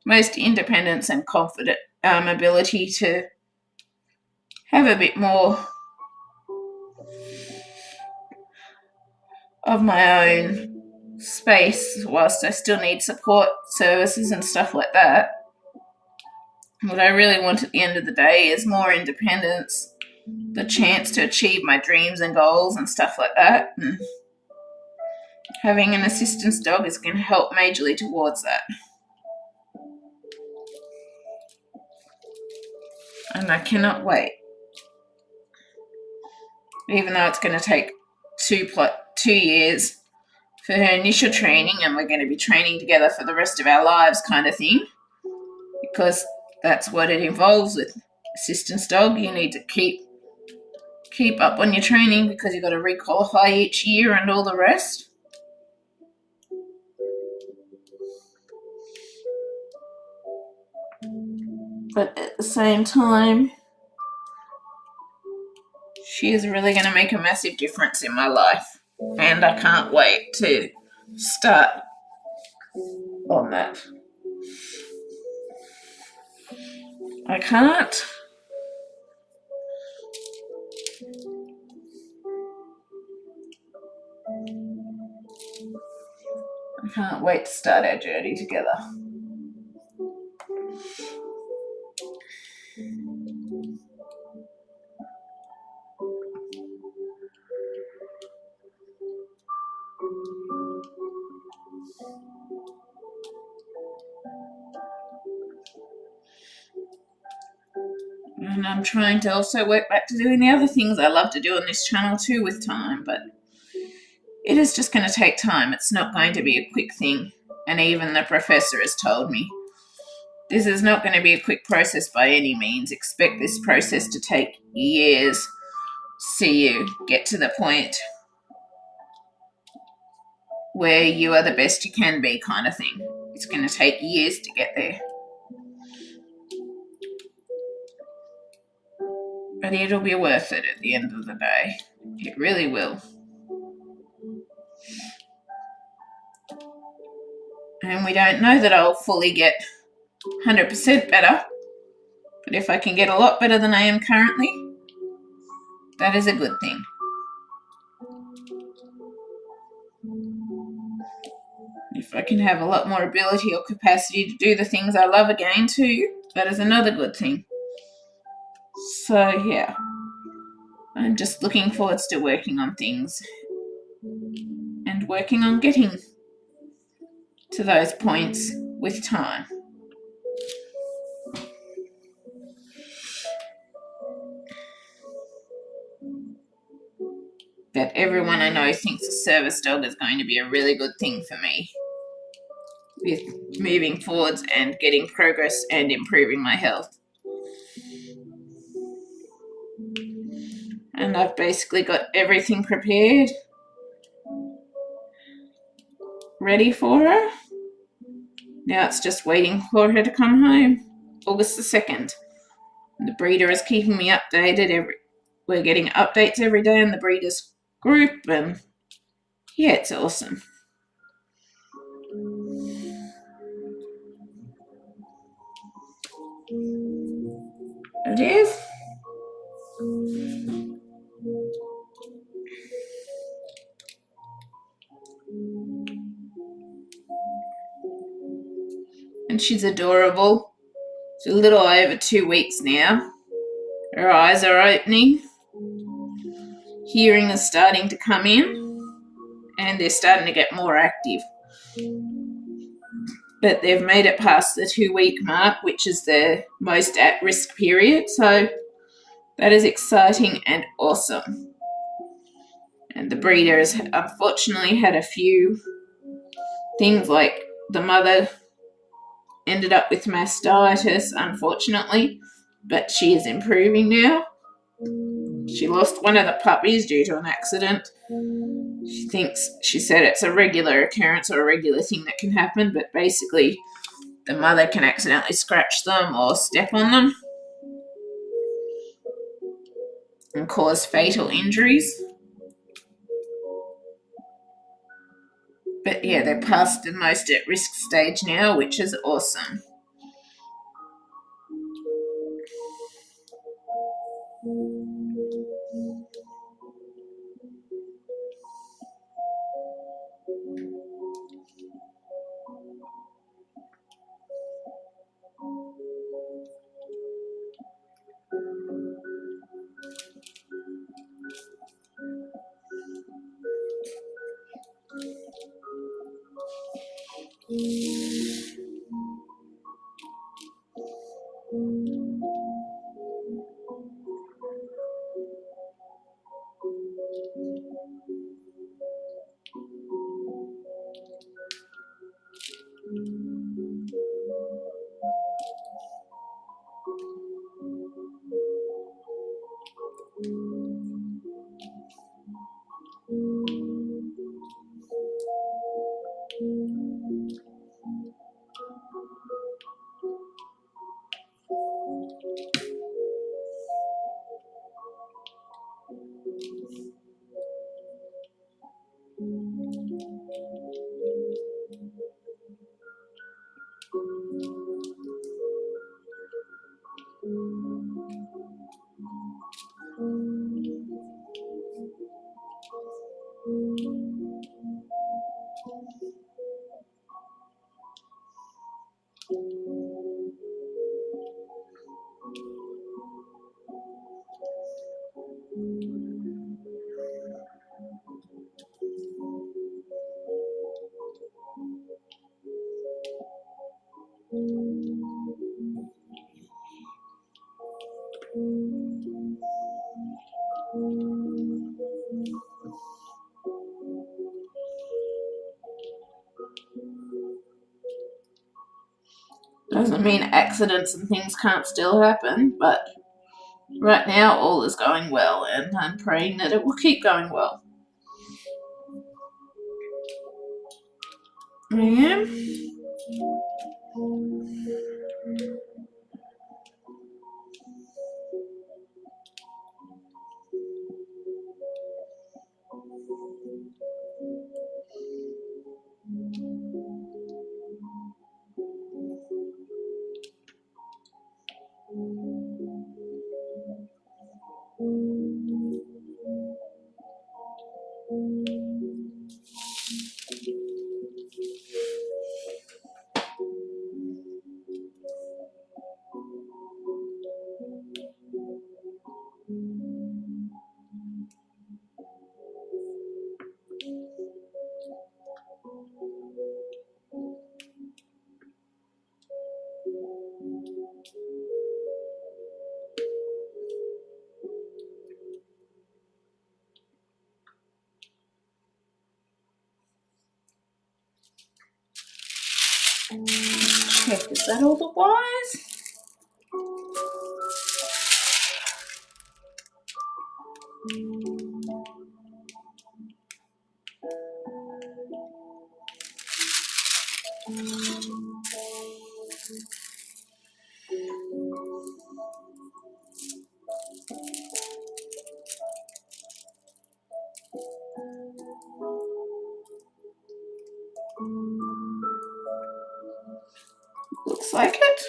most independence and confident ability to have a bit more of my own space whilst I still need support services and stuff like that. What I really want at the end of the day is more independence, the chance to achieve my dreams and goals and stuff like that. And having an assistance dog is going to help majorly towards that. And I cannot wait. Even though it's going to take 2 years for her initial training, and we're going to be training together for the rest of our lives kind of thing, because that's what it involves with assistance dog. You need to keep up on your training because you've got to requalify each year and all the rest. But at the same time, she is really going to make a massive difference in my life, and I can't wait to start on that. I can't wait to start our journey together. And I'm trying to also work back to doing the other things I love to do on this channel too with time, but it is just going to take time. It's not going to be a quick thing. And even the professor has told me this is not going to be a quick process by any means. Expect this process to take years. See you get to the point where you are the best you can be kind of thing. It's going to take years to get there. But it'll be worth it at the end of the day. It really will. And we don't know that I'll fully get 100% better. But if I can get a lot better than I am currently, that is a good thing. If I can have a lot more ability or capacity to do the things I love again too, that is another good thing. So yeah, I'm just looking forward to working on things and working on getting to those points with time. But everyone I know thinks a service dog is going to be a really good thing for me with moving forwards and getting progress and improving my health. And I've basically got everything prepared, ready for her. Now it's just waiting for her to come home, August the 2nd. The breeder is keeping me updated. We're getting updates every day in the breeders group, and yeah, it's awesome. It is. And she's adorable. She's a little over 2 weeks now. Her eyes are opening. Hearing is starting to come in, and they're starting to get more active. But they've made it past the 2-week mark, which is the most at-risk period. So that is exciting and awesome. And the breeder has unfortunately had a few things, like the mother ended up with mastitis, unfortunately, but she is improving now. She lost one of the puppies due to an accident. She said it's a regular occurrence or a regular thing that can happen, but basically the mother can accidentally scratch them or step on them and cause fatal injuries. But yeah, they're past the most at-risk stage now, which is awesome. Doesn't mean accidents and things can't still happen, but right now all is going well, and I'm praying that it will keep going well. I am. Is that all the wires? Looks like it.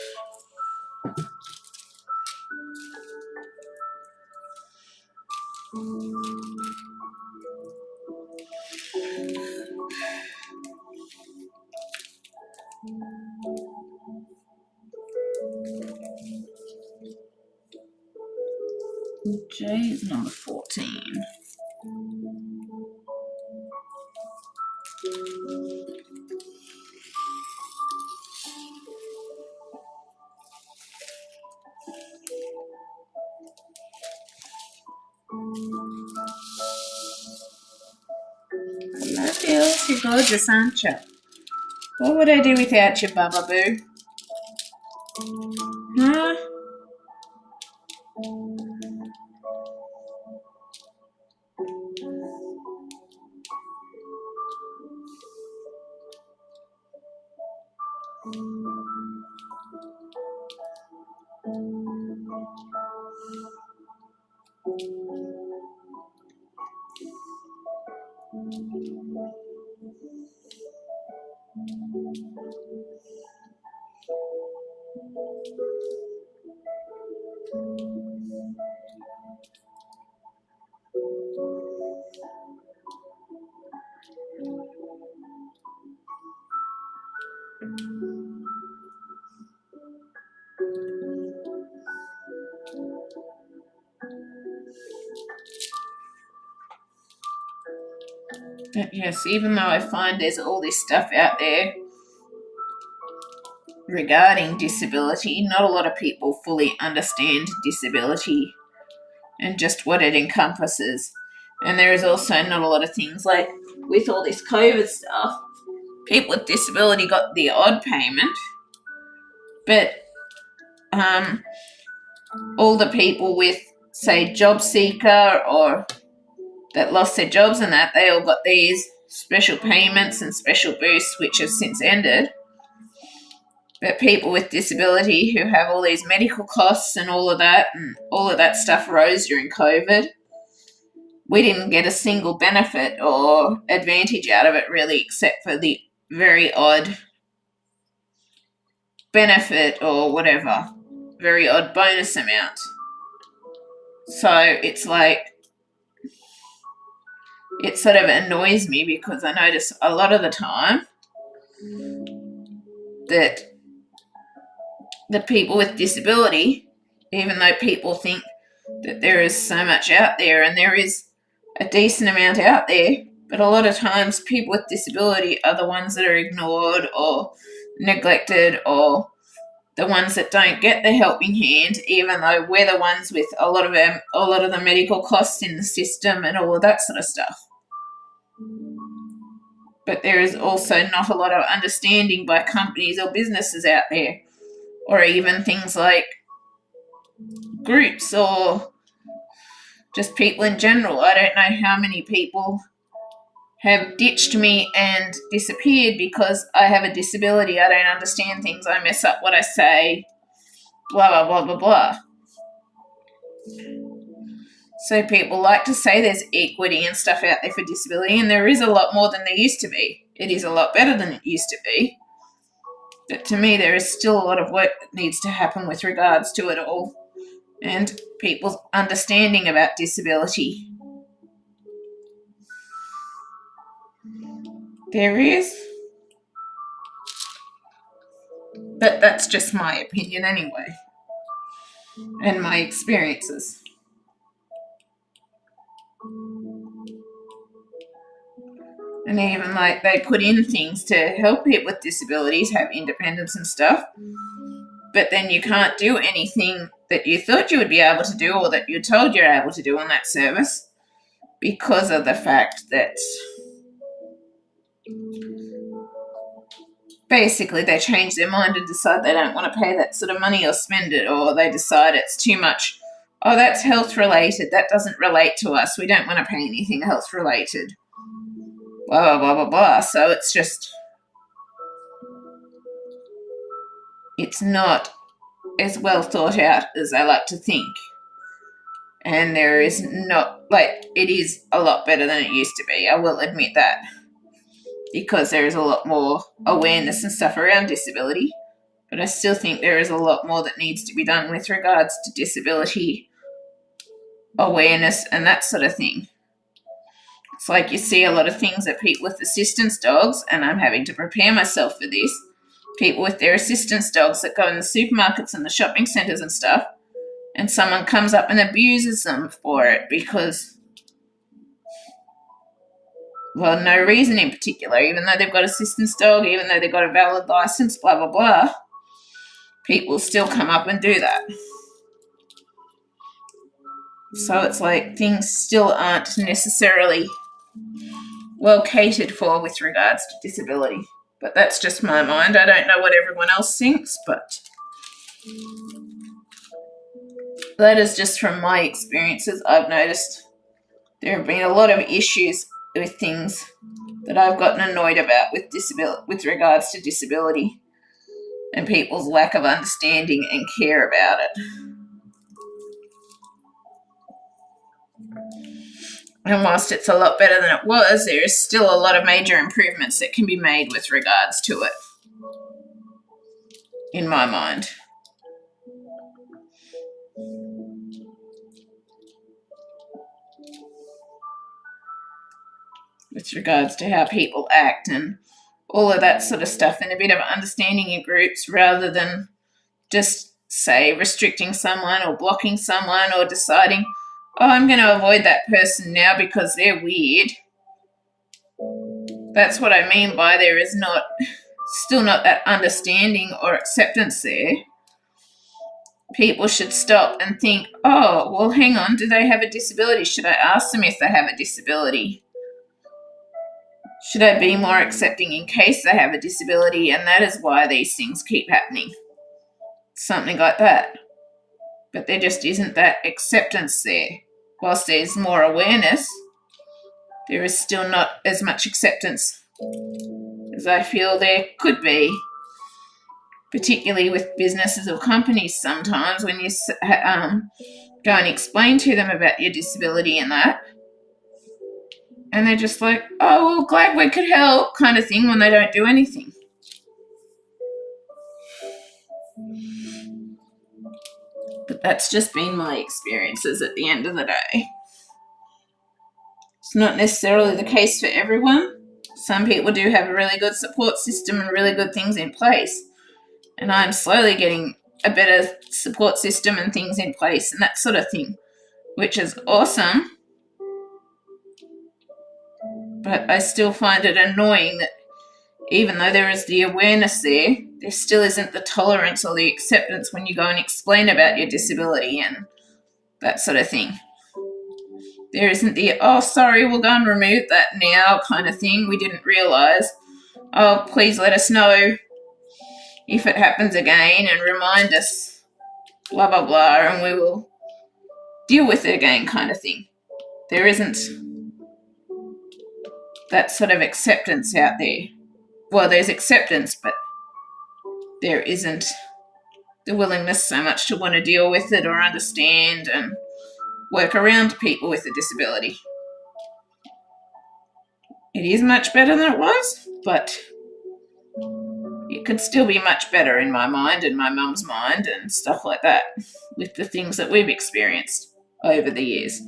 J is number 14. Hello, Bills. You're gorgeous, aren't you? What would I do without you, Bubba Boo? Huh? But yes, even though I find there's all this stuff out there regarding disability, not a lot of people fully understand disability and just what it encompasses. And there is also not a lot of things like with all this COVID stuff, people with disability got the odd payment, but all the people with, say, job seeker or that lost their jobs and that, they all got these special payments and special boosts, which have since ended. But people with disability who have all these medical costs and all of that stuff rose during COVID. We didn't get a single benefit or advantage out of it really, except for the very odd benefit or whatever, very odd bonus amount. So it's like, it sort of annoys me because I notice a lot of the time that the people with disability, even though people think that there is so much out there, and there is a decent amount out there, but a lot of times people with disability are the ones that are ignored or neglected, or the ones that don't get the helping hand, even though we're the ones with a lot of the medical costs in the system and all of that sort of stuff. But there is also not a lot of understanding by companies or businesses out there, or even things like groups or just people in general. I don't know how many people have ditched me and disappeared because I have a disability. I don't understand things. I mess up what I say, blah, blah, blah, blah, blah. So people like to say there's equity and stuff out there for disability, and there is a lot more than there used to be. It is a lot better than it used to be. But to me, there is still a lot of work that needs to happen with regards to it all and people's understanding about disability. There is. But that's just my opinion anyway, and my experiences. And even like they put in things to help people with disabilities have independence and stuff, but then you can't do anything that you thought you would be able to do or that you're told you're able to do on that service because of the fact that basically they change their mind and decide they don't want to pay that sort of money or spend it, or they decide it's too much. Oh, that's health related. That doesn't relate to us. We don't want to pay anything health related. Blah, blah, blah, blah, blah. So it's just, it's not as well thought out as I like to think. And there is not, like, it is a lot better than it used to be. I will admit that. Because there is a lot more awareness and stuff around disability. But I still think there is a lot more that needs to be done with regards to disability awareness and that sort of thing. It's like you see a lot of things that people with assistance dogs, and I'm having to prepare myself for this, people with their assistance dogs that go in the supermarkets and the shopping centres and stuff, and someone comes up and abuses them for it because, well, no reason in particular, even though they've got assistance dog, even though they've got a valid licence, blah, blah, blah, people still come up and do that. So it's like things still aren't necessarily well catered for with regards to disability. But that's just my mind. I don't know what everyone else thinks, but that is just from my experiences. I've noticed there have been a lot of issues with things that I've gotten annoyed about with regards to disability and people's lack of understanding and care about it. And whilst it's a lot better than it was, there is still a lot of major improvements that can be made with regards to it, in my mind. With regards to how people act and all of that sort of stuff, and a bit of understanding in groups rather than just, say, restricting someone or blocking someone or deciding, oh, I'm going to avoid that person now because they're weird. That's what I mean by there is still not that understanding or acceptance there. People should stop and think, oh, well, hang on, do they have a disability? Should I ask them if they have a disability? Should I be more accepting in case they have a disability and that is why these things keep happening? Something like that. But there just isn't that acceptance there. Whilst there's more awareness, there is still not as much acceptance as I feel there could be, particularly with businesses or companies sometimes when you go and explain to them about your disability and that. And they're just like, oh, well, glad we could help kind of thing when they don't do anything. But that's just been my experiences at the end of the day. It's not necessarily the case for everyone. Some people do have a really good support system and really good things in place. And I'm slowly getting a better support system and things in place and that sort of thing, which is awesome. But I still find it annoying that even though there is the awareness there, there still isn't the tolerance or the acceptance when you go and explain about your disability and that sort of thing. There isn't the, oh, sorry, we'll go and remove that now kind of thing. We didn't realise. Oh, please let us know if it happens again and remind us, blah, blah, blah, and we will deal with it again kind of thing. There isn't that sort of acceptance out there. Well, there's acceptance, but there isn't the willingness so much to want to deal with it or understand and work around people with a disability. It is much better than it was, but it could still be much better in my mind and my mum's mind and stuff like that with the things that we've experienced over the years.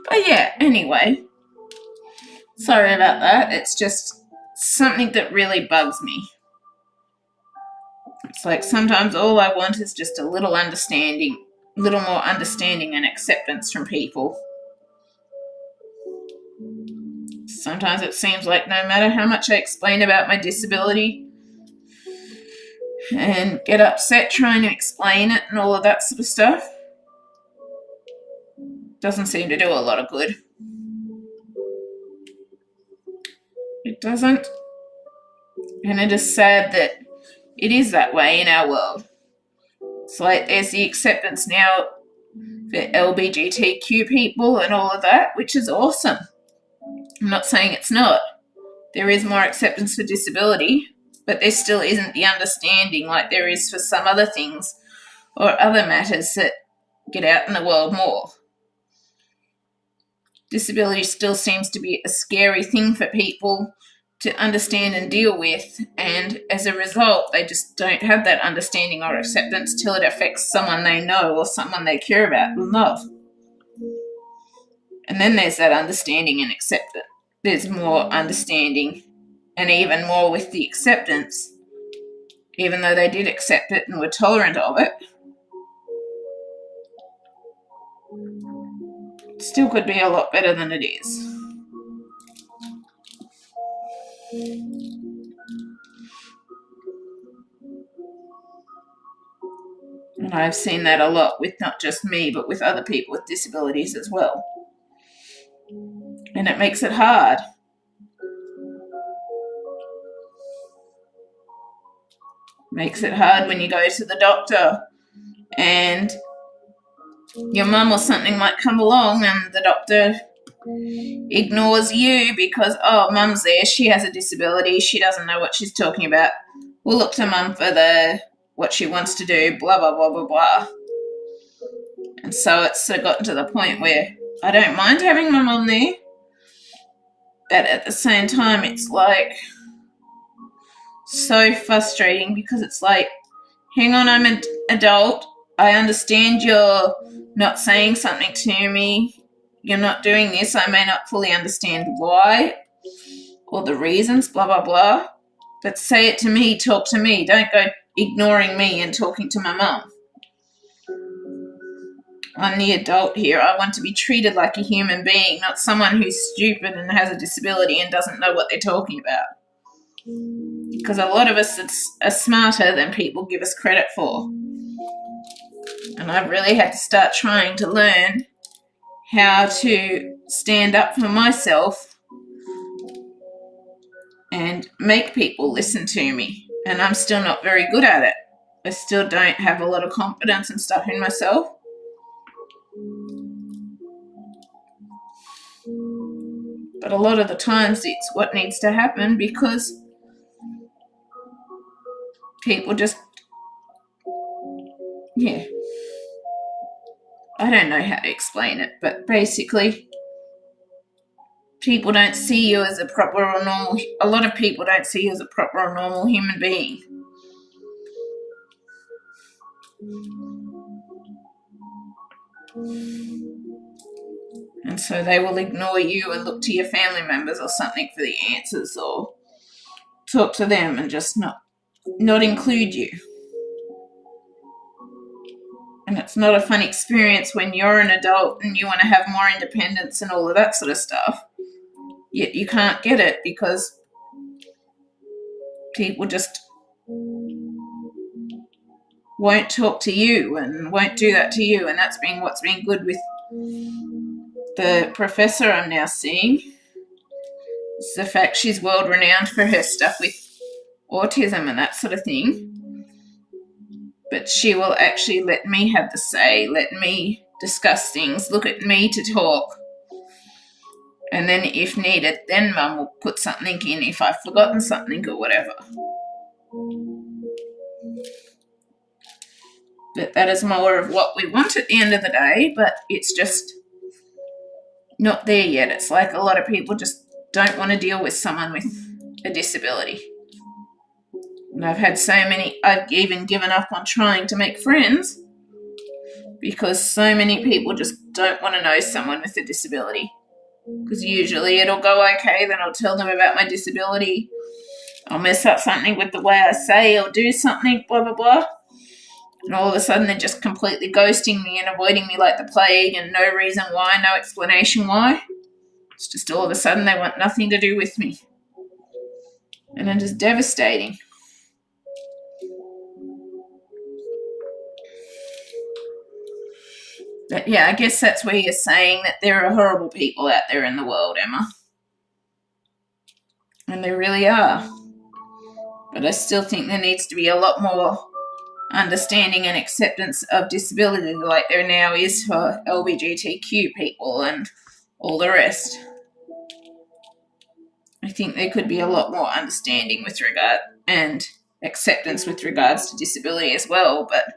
But yeah, anyway, sorry about that. It's just something that really bugs me. It's like sometimes all I want is just a little more understanding and acceptance from people. Sometimes it seems like no matter how much I explain about my disability, and get upset trying to explain it and all of that sort of stuff. Doesn't seem to do a lot of good. It doesn't. And it is sad that it is that way in our world. It's like there's the acceptance now for LGBTQ people and all of that, which is awesome. I'm not saying it's not. There is more acceptance for disability, but there still isn't the understanding like there is for some other things or other matters that get out in the world more. Disability still seems to be a scary thing for people to understand and deal with, and as a result they just don't have that understanding or acceptance till it affects someone they know or someone they care about and love. And then there's that understanding and acceptance. There's more understanding, and even more with the acceptance, even though they did accept it and were tolerant of it, it still could be a lot better than it is. And I've seen that a lot with not just me, but with other people with disabilities as well. And it makes it hard. Makes it hard when you go to the doctor and your mum or something might come along and the doctor ignores you because, oh, mum's there, she has a disability, she doesn't know what she's talking about. We'll look to mum for what she wants to do, blah, blah, blah, blah, blah. And so it's sort of gotten to the point where I don't mind having my mum there, but at the same time it's like so frustrating because it's like, hang on, I'm an adult, I understand you're not saying something to me, you're not doing this, I may not fully understand why or the reasons, blah, blah, blah, but say it to me, talk to me, don't go ignoring me and talking to my mum. I'm the adult here. I want to be treated like a human being, not someone who's stupid and has a disability and doesn't know what they're talking about. Because a lot of us are smarter than people give us credit for. And I've really had to start trying to learn how to stand up for myself and make people listen to me. And I'm still not very good at it. I still don't have a lot of confidence and stuff in myself. But a lot of the times it's what needs to happen because people just, I don't know how to explain it, but basically people don't see you as a proper or normal, a lot of people don't see you as a proper or normal human being. And so they will ignore you and look to your family members or something for the answers or talk to them and just not include you. And it's not a fun experience when you're an adult and you want to have more independence and all of that sort of stuff. Yet you can't get it because people just won't talk to you and won't do that to you. And that's been what's been good with the professor I'm now seeing. It's the fact she's world renowned for her stuff with autism and that sort of thing. But she will actually let me have the say, let me discuss things, look at me to talk. And then if needed, then Mum will put something in if I've forgotten something or whatever. But that is more of what we want at the end of the day, but it's just not there yet. It's like a lot of people just don't want to deal with someone with a disability. And I've even given up on trying to make friends because so many people just don't want to know someone with a disability. Because usually it'll go okay, then I'll tell them about my disability. I'll mess up something with the way I say or do something, blah, blah, blah. And all of a sudden they're just completely ghosting me and avoiding me like the plague and no reason why, no explanation why. It's just all of a sudden they want nothing to do with me. And it is devastating. But yeah, I guess that's where you're saying that there are horrible people out there in the world, Emma. And there really are. But I still think there needs to be a lot more understanding and acceptance of disability like there now is for LGBTQ people and all the rest. I think there could be a lot more understanding with regard and acceptance with regards to disability as well, but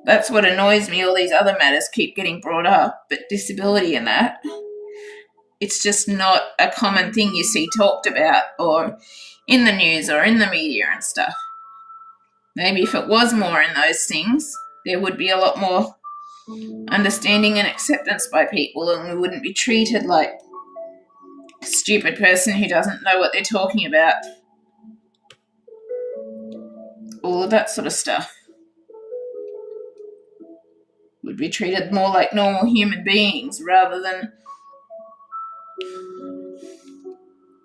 that's what annoys me. All these other matters keep getting brought up, but disability and that, it's just not a common thing you see talked about or in the news or in the media and stuff. Maybe if it was more in those things, there would be a lot more understanding and acceptance by people, and we wouldn't be treated like a stupid person who doesn't know what they're talking about. All of that sort of stuff. Would be treated more like normal human beings rather than,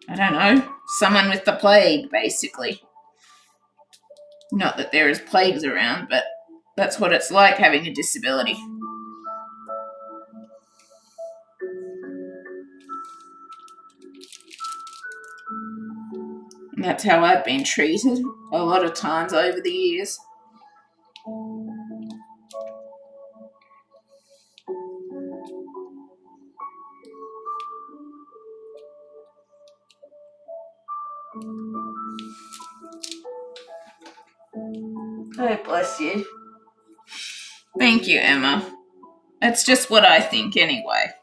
I don't know, someone with the plague, basically. Not that there is plagues around, but that's what it's like having a disability. And that's how I've been treated a lot of times over the years. Oh, bless you. Thank you, Emma. That's just what I think anyway.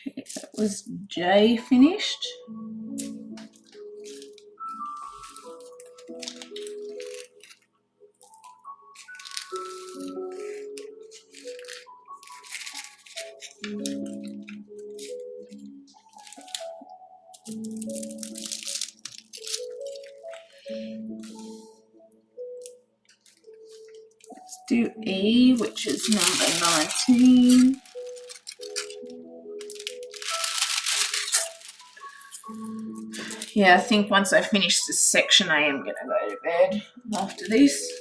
Okay, that was J finished. Let's do E, which is number 19. Yeah, I think once I finish this section, I am going to go to bed after this.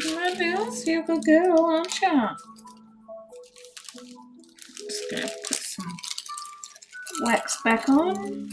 Marvelous, you're a good girl, aren't you? Just gonna put some wax back on.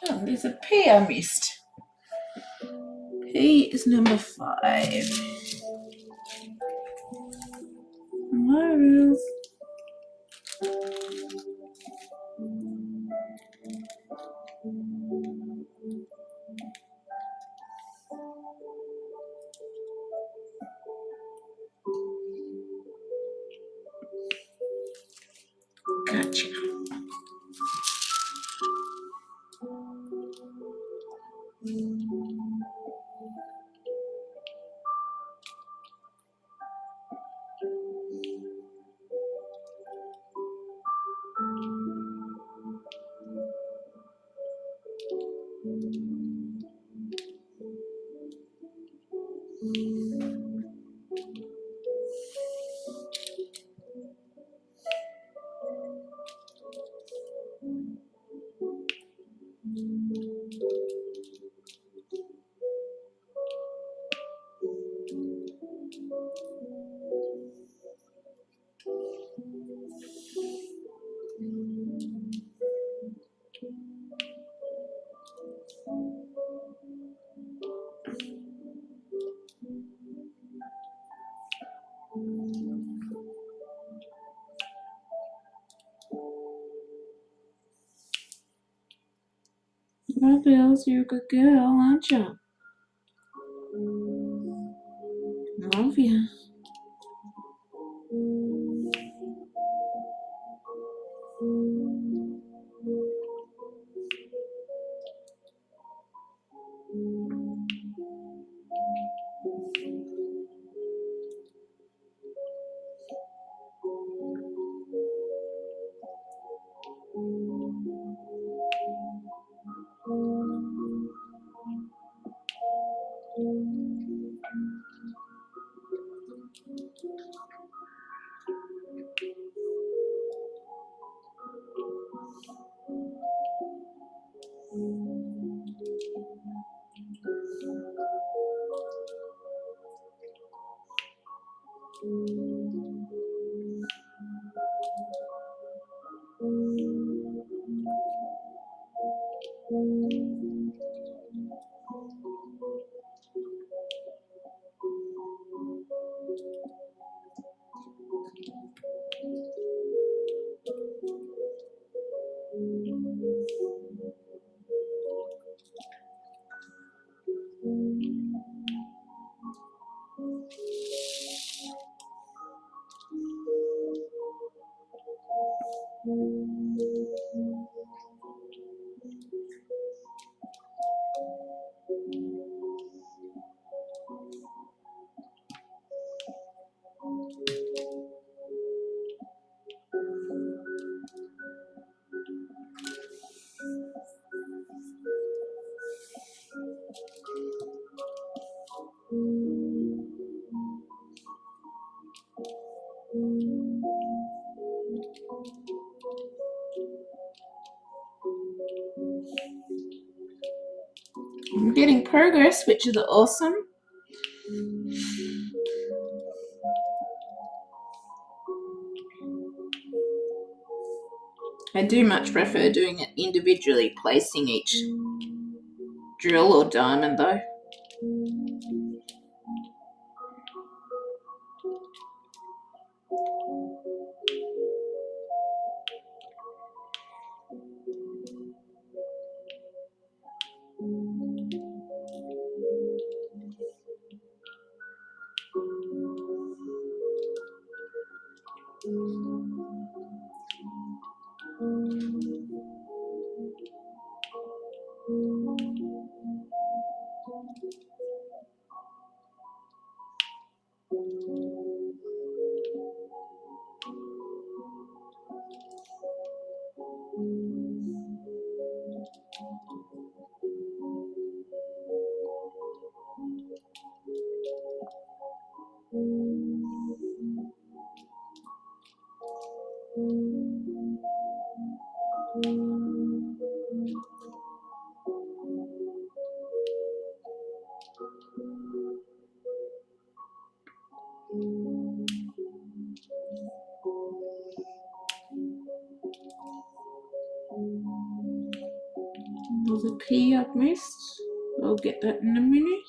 Oh, there's a P I missed. P is number 5. Marvelous. Gotcha. Bubbles, you're a good girl, aren't you? Love you. I'm getting progress, which is awesome. I do much prefer doing it individually, placing each drill or diamond though. There's a P I've missed. I'll get that in a minute.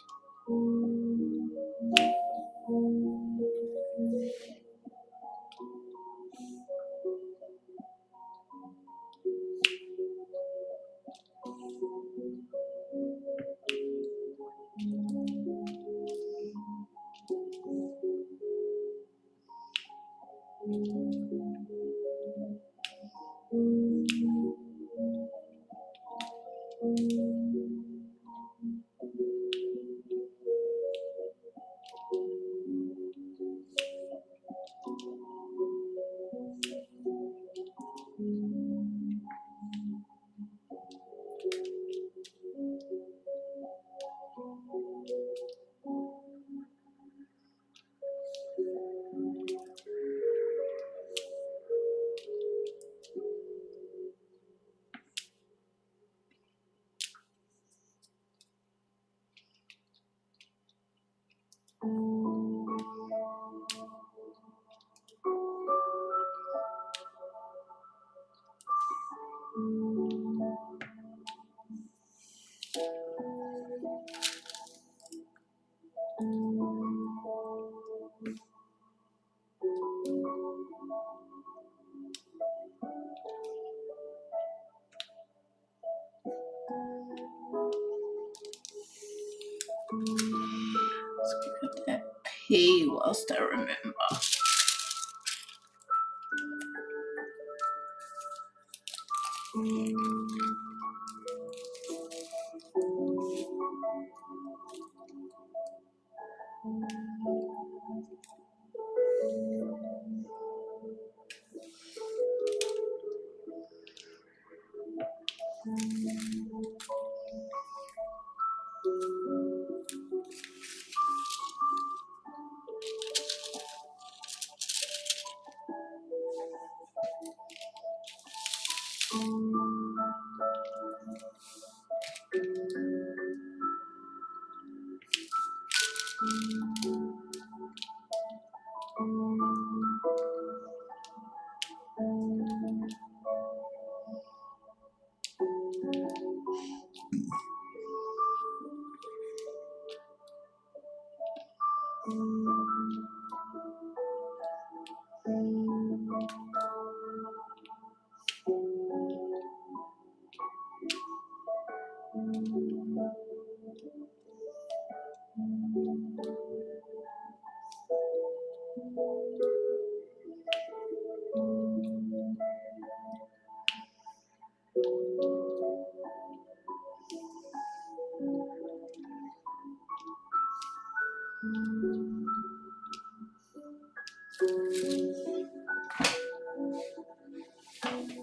pee whilst I remember.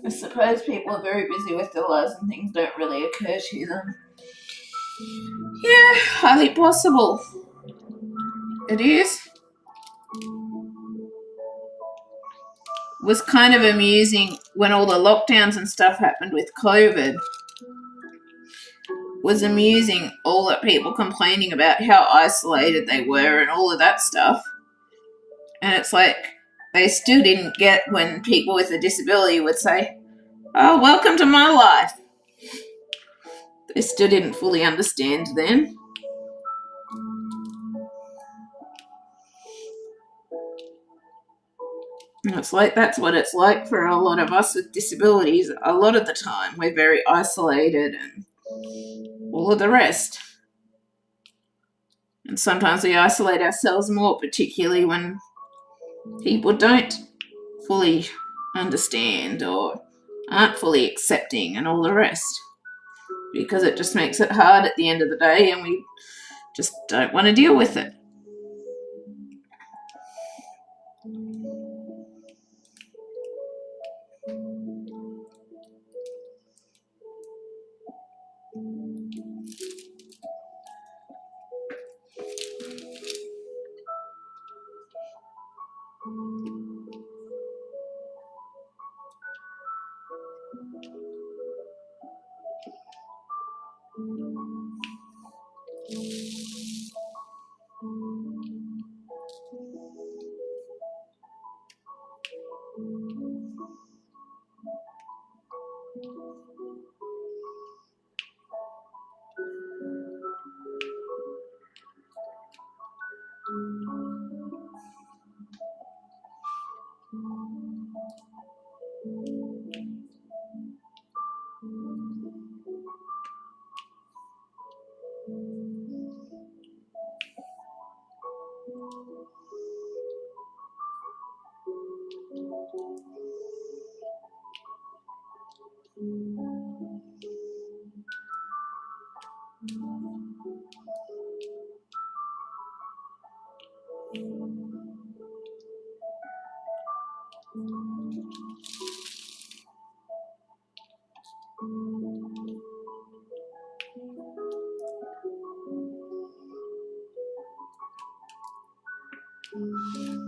I suppose people are very busy with their lives and things don't really occur to them. Yeah, highly possible. It is. It was kind of amusing when all the lockdowns and stuff happened with COVID. It was amusing all the people complaining about how isolated they were and all of that stuff. And it's like they still didn't get when people with a disability would say, "Oh, welcome to my life." They still didn't fully understand then. And it's like that's what it's like for a lot of us with disabilities. A lot of the time we're very isolated and all of the rest. And sometimes we isolate ourselves more, particularly when people don't fully understand or aren't fully accepting and all the rest. Because it just makes it hard at the end of the day and we just don't want to deal with it.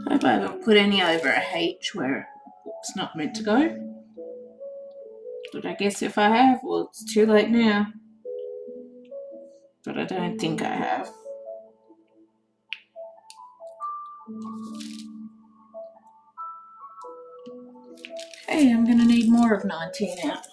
I hope I haven't put any over a H where it's not meant to go. But I guess if I have, well, it's too late now. But I don't think I have. Hey, I'm going to need more of 19 out.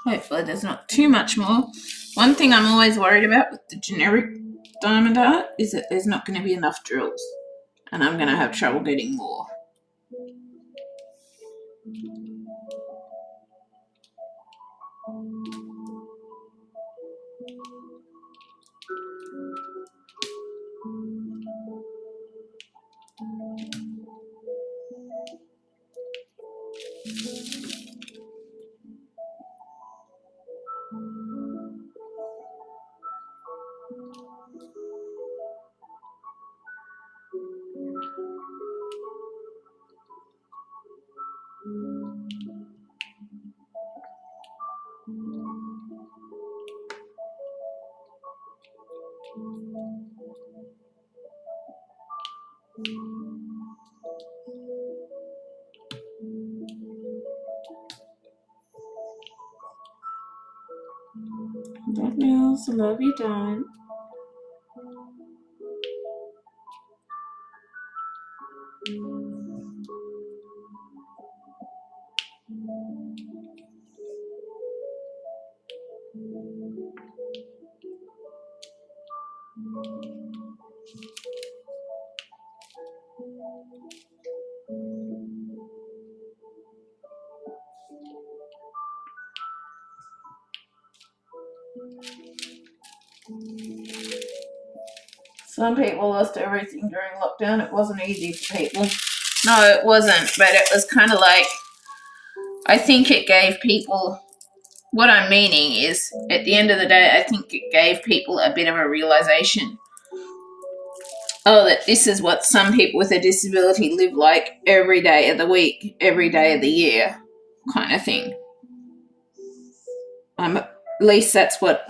Hopefully there's not too much more. One thing I'm always worried about with the generic diamond art is that there's not going to be enough drills, and I'm going to have trouble getting more. That nails, I love you, darling. Some people lost everything during lockdown. It wasn't easy for people. No, it wasn't, but it was kind of like, I think it gave people, what I'm meaning is, at the end of the day, I think it gave people a bit of a realization. Oh, that this is what some people with a disability live like every day of the week, every day of the year, kind of thing. At least that's what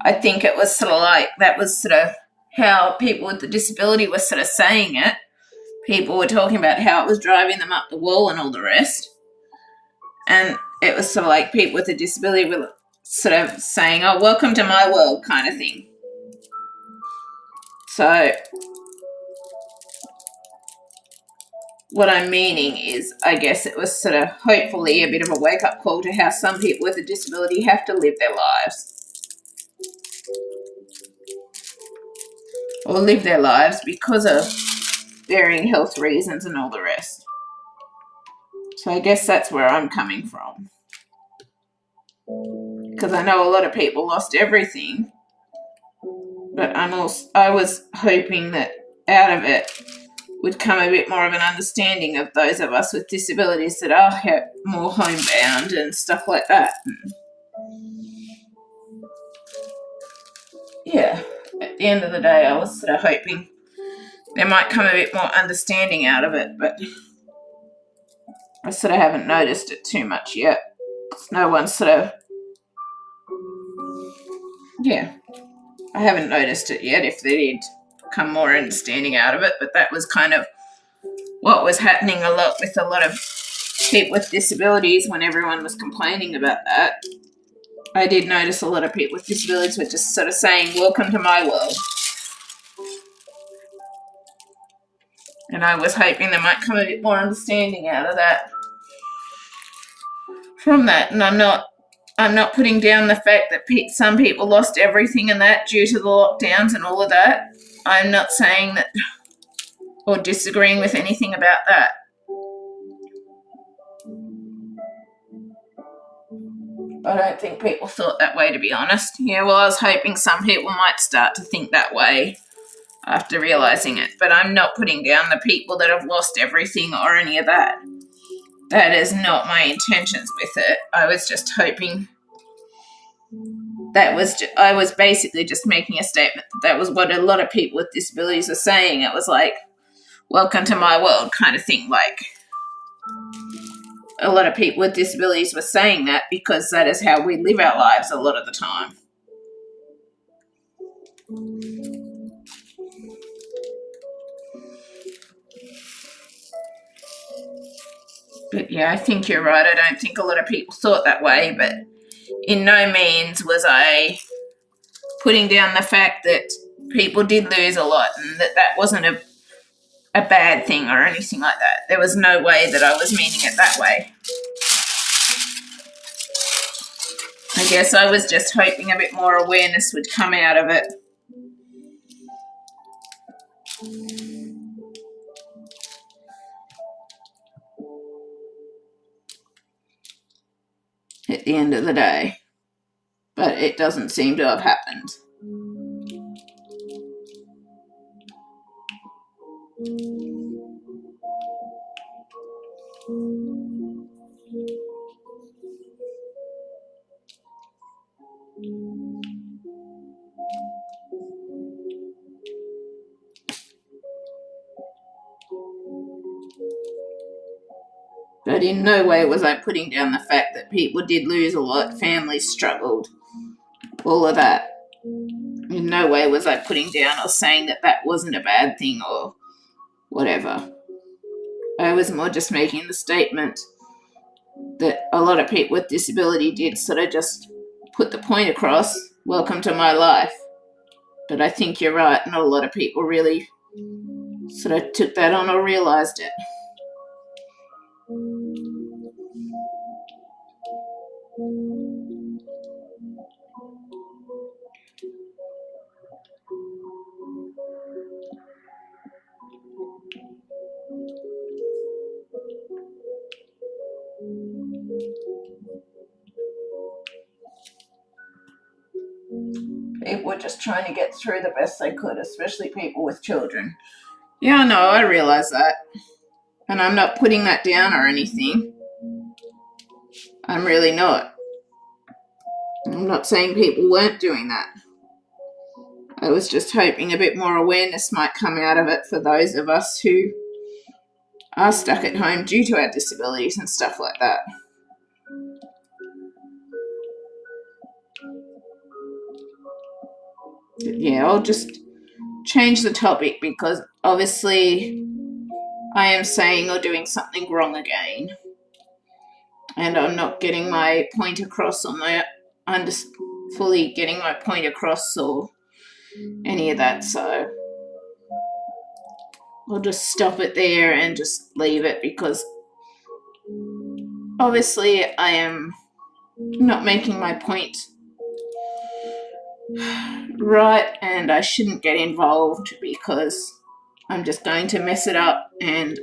I think it was sort of like. That was sort of how people with the disability were sort of saying it. People were talking about how it was driving them up the wall and all the rest. And it was sort of like people with a disability were sort of saying, oh, welcome to my world kind of thing. So what I'm meaning is, I guess it was sort of hopefully a bit of a wake-up call to how some people with a disability have to live their lives. Or live their lives because of varying health reasons and all the rest. So I guess that's where I'm coming from. Because I know a lot of people lost everything, but I was hoping that out of it would come a bit more of an understanding of those of us with disabilities that are more homebound and stuff like that. Yeah, at the end of the day, I was sort of hoping there might come a bit more understanding out of it, but I sort of haven't noticed it too much yet. No one sort of, yeah, I haven't noticed it yet if there did come more understanding out of it, but that was kind of what was happening a lot with a lot of people with disabilities when everyone was complaining about that. I did notice a lot of people with disabilities were just sort of saying, welcome to my world. And I was hoping there might come a bit more understanding out of that. From that, and I'm not putting down the fact that some people lost everything and that due to the lockdowns and all of that. I'm not saying that or disagreeing with anything about that. I don't think people thought that way, to be honest. Yeah, well, I was hoping some people might start to think that way after realising it. But I'm not putting down the people that have lost everything or any of that. That is not my intentions with it. I was just hoping I was basically just making a statement that was what a lot of people with disabilities were saying. It was like, welcome to my world kind of thing. Like, a lot of people with disabilities were saying that because that is how we live our lives a lot of the time. But yeah, I think you're right. I don't think a lot of people thought that way, but in no means was I putting down the fact that people did lose a lot and that wasn't a bad thing or anything like that. There was no way that I was meaning it that way. I guess I was just hoping a bit more awareness would come out of it. at the end of the day. But it doesn't seem to have happened. But in no way was I putting down the fact that people did lose a lot, families struggled, all of that. In no way was I putting down or saying that that wasn't a bad thing or whatever. I was more just making the statement that a lot of people with disability did sort of just put the point across, welcome to my life. But I think you're right, not a lot of people really sort of took that on or realised it. People were just trying to get through the best they could, especially people with children. Yeah, no, I realise that. And I'm not putting that down or anything. I'm really not. I'm not saying people weren't doing that. I was just hoping a bit more awareness might come out of it for those of us who are stuck at home due to our disabilities and stuff like that. But yeah, I'll just change the topic because obviously I am saying or doing something wrong again. And I'm not getting my point across on my fully getting my point across or any of that, so I'll just stop it there and just leave it because obviously I am not making my point right and I shouldn't get involved because I'm just going to mess it up and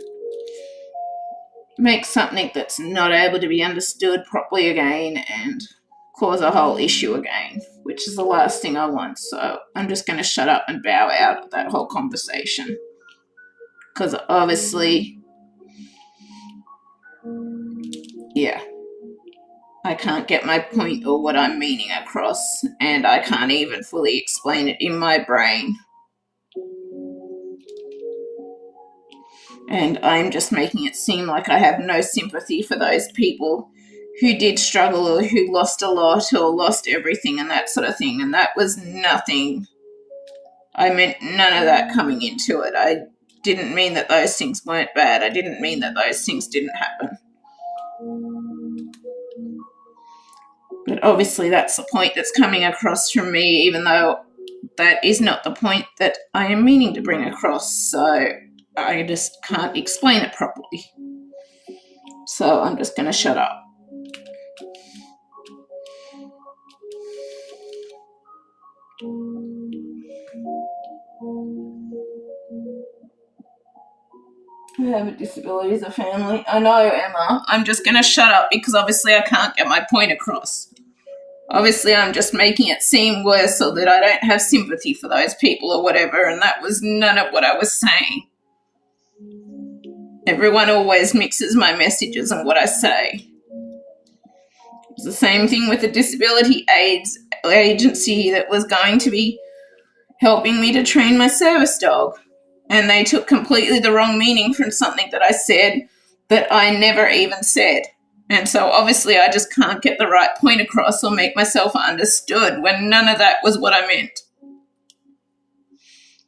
make something that's not able to be understood properly again and cause a whole issue again, which is the last thing I want. So I'm just going to shut up and bow out of that whole conversation because obviously, yeah, I can't get my point or what I'm meaning across and I can't even fully explain it in my brain. And I'm just making it seem like I have no sympathy for those people who did struggle or who lost a lot or lost everything and that sort of thing. And that was nothing. I meant none of that coming into it. I didn't mean that those things weren't bad. I didn't mean that those things didn't happen. But obviously that's the point that's coming across from me, even though that is not the point that I am meaning to bring across. So I just can't explain it properly. So I'm just going to shut up. I have a disability as a family. I know, Emma. I'm just going to shut up because obviously I can't get my point across. Obviously I'm just making it seem worse so that I don't have sympathy for those people or whatever, and that was none of what I was saying. Everyone always mixes my messages and what I say. It's the same thing with the disability aids agency that was going to be helping me to train my service dog. And they took completely the wrong meaning from something that I said that I never even said. And so obviously I just can't get the right point across or make myself understood when none of that was what I meant.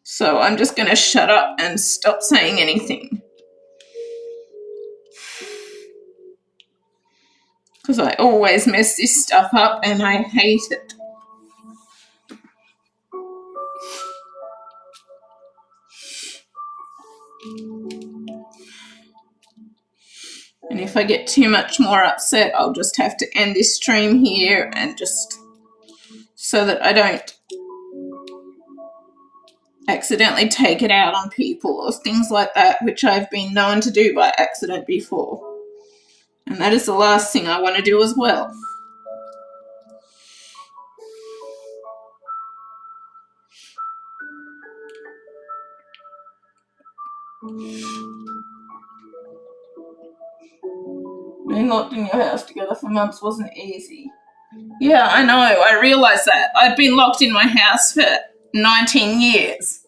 So I'm just going to shut up and stop saying anything. Because I always mess this stuff up and I hate it. And if I get too much more upset, I'll just have to end this stream here and just so that I don't accidentally take it out on people or things like that, which I've been known to do by accident before. And that is the last thing I want to do as well. Being locked in your house together for months wasn't easy. Yeah, I know. I realise that. I've been locked in my house for 19 years.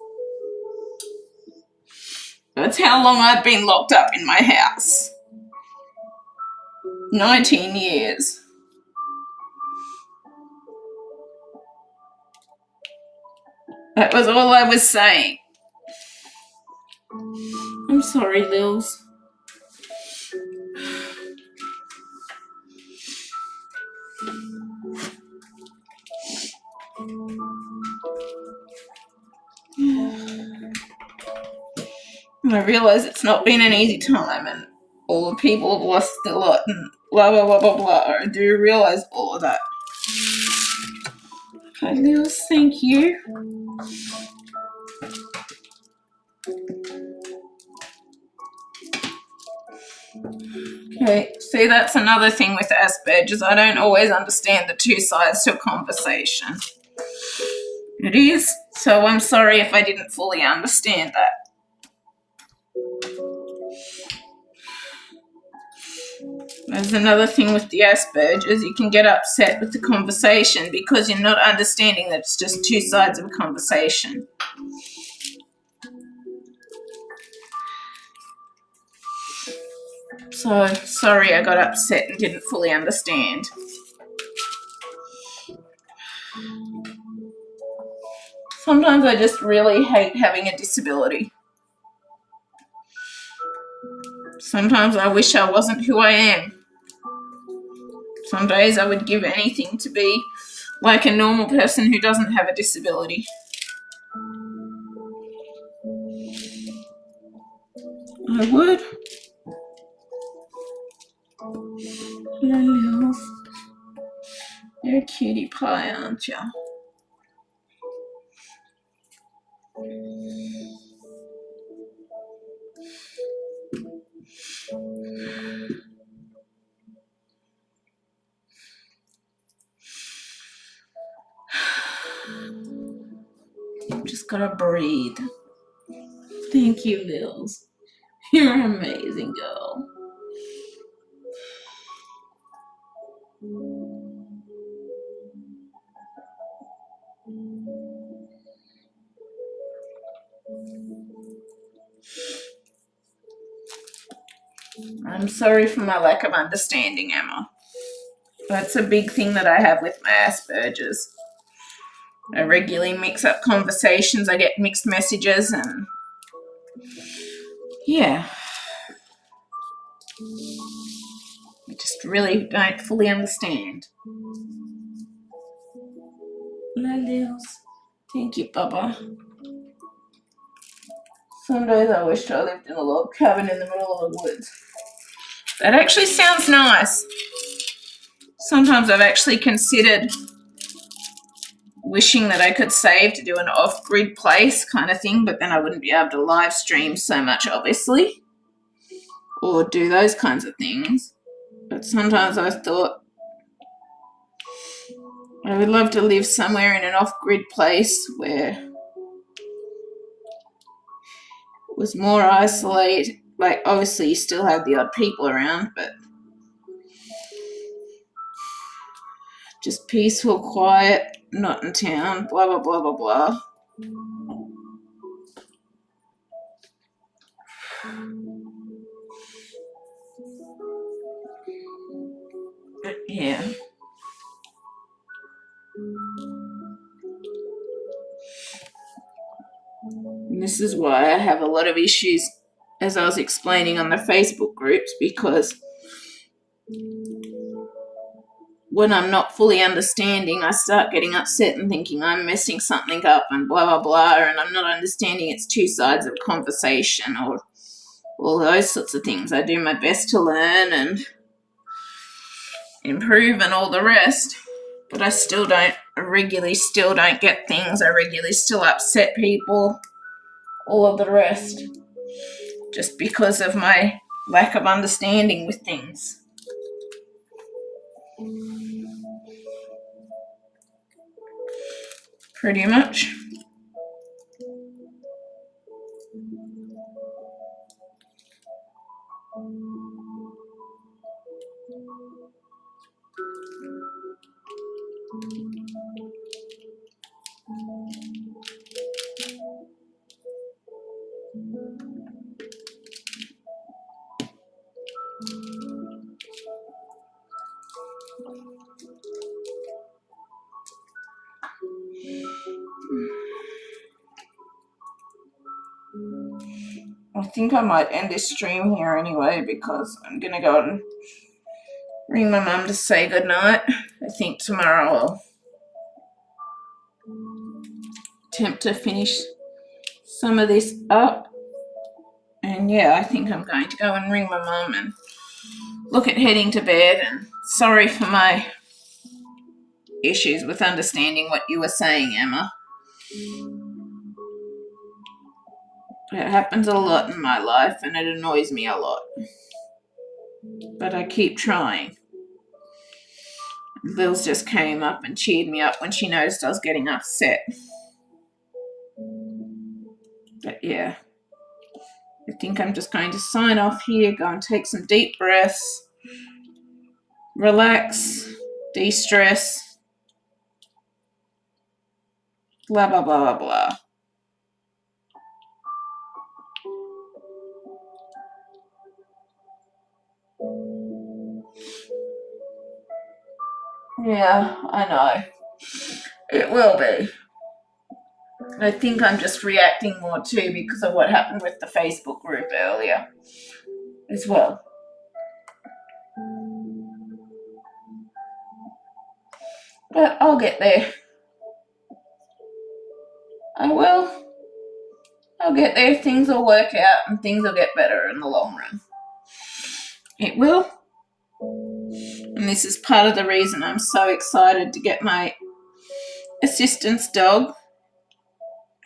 That's how long I've been locked up in my house. 19 years. That was all I was saying. I'm sorry, Lils. I realise it's not been an easy time and all the people have lost a lot and blah, blah, blah, blah, blah. I do realise all of that. Okay, Lils, thank you. Okay, see, that's another thing with Asperger's. I don't always understand the two sides to a conversation. It is, so I'm sorry if I didn't fully understand that. There's another thing with the Asperger's. You can get upset with the conversation because you're not understanding that it's just two sides of a conversation. So, sorry I got upset and didn't fully understand. Sometimes I just really hate having a disability. Sometimes I wish I wasn't who I am. Some days I would give anything to be like a normal person who doesn't have a disability. I would. Hello, Lils. You're a cutie pie, aren't you? Just gotta breathe. Thank you, Lils. You're an amazing girl. I'm sorry for my lack of understanding, Emma. That's a big thing that I have with my Asperger's. I regularly mix up conversations, I get mixed messages, and yeah. I just really don't fully understand. Hello, Lils. Thank you, Bubba. Some days I wish I lived in a log cabin in the middle of the woods. That actually sounds nice. Sometimes I've actually considered wishing that I could save to do an off-grid place kind of thing, but then I wouldn't be able to live stream so much, obviously, or do those kinds of things. But sometimes I thought I would love to live somewhere in an off-grid place where it was more isolated. Like, obviously you still have the odd people around, but just peaceful, quiet, not in town, blah, blah, blah, blah, blah. But yeah. And this is why I have a lot of issues, as I was explaining on the Facebook groups, because when I'm not fully understanding, I start getting upset and thinking I'm messing something up and blah, blah, blah, and I'm not understanding it's two sides of a conversation or all those sorts of things. I do my best to learn and improve and all the rest. But I regularly still don't get things. I regularly still upset people, all of the rest, just because of my lack of understanding with things. Pretty much. I think I might end this stream here anyway, because I'm going to go and ring my mum to say goodnight. I think tomorrow I'll attempt to finish some of this up. And yeah, I think I'm going to go and ring my mum and look at heading to bed. And sorry for my issues with understanding what you were saying, Emma. It happens a lot in my life and it annoys me a lot. But I keep trying. Lils just came up and cheered me up when she noticed I was getting upset. But yeah, I think I'm just going to sign off here, go and take some deep breaths, relax, de-stress, blah, blah, blah, blah, blah. Yeah, I know. It will be. I think I'm just reacting more too because of what happened with the Facebook group earlier as well. But I'll get there. I will. I'll get there. Things will work out and things will get better in the long run. It will. And this is part of the reason I'm so excited to get my assistance dog,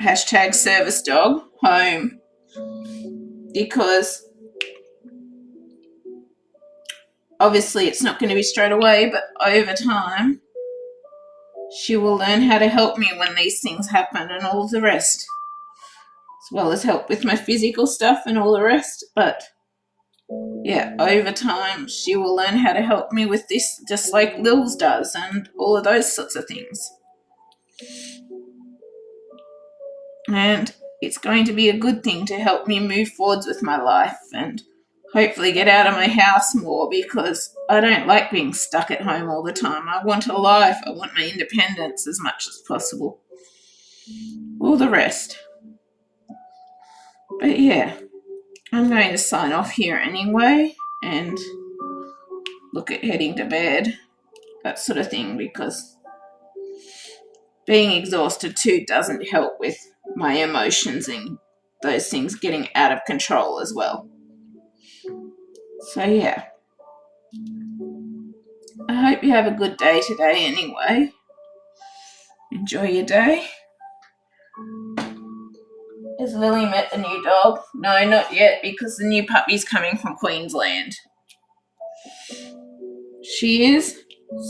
#service dog, home. Because obviously it's not going to be straight away, but over time she will learn how to help me when these things happen and all of the rest. As well as help with my physical stuff and all the rest. But yeah, over time she will learn how to help me with this, just like Lils does, and all of those sorts of things. And it's going to be a good thing to help me move forwards with my life and hopefully get out of my house more, because I don't like being stuck at home all the time. I want a life. I want my independence as much as possible. All the rest. But yeah, I'm going to sign off here anyway and look at heading to bed, that sort of thing, because being exhausted too doesn't help with my emotions and those things getting out of control as well. So yeah, I hope you have a good day today anyway. Enjoy your day. Has Lily met the new dog? No, not yet, because the new puppy's coming from Queensland. She is,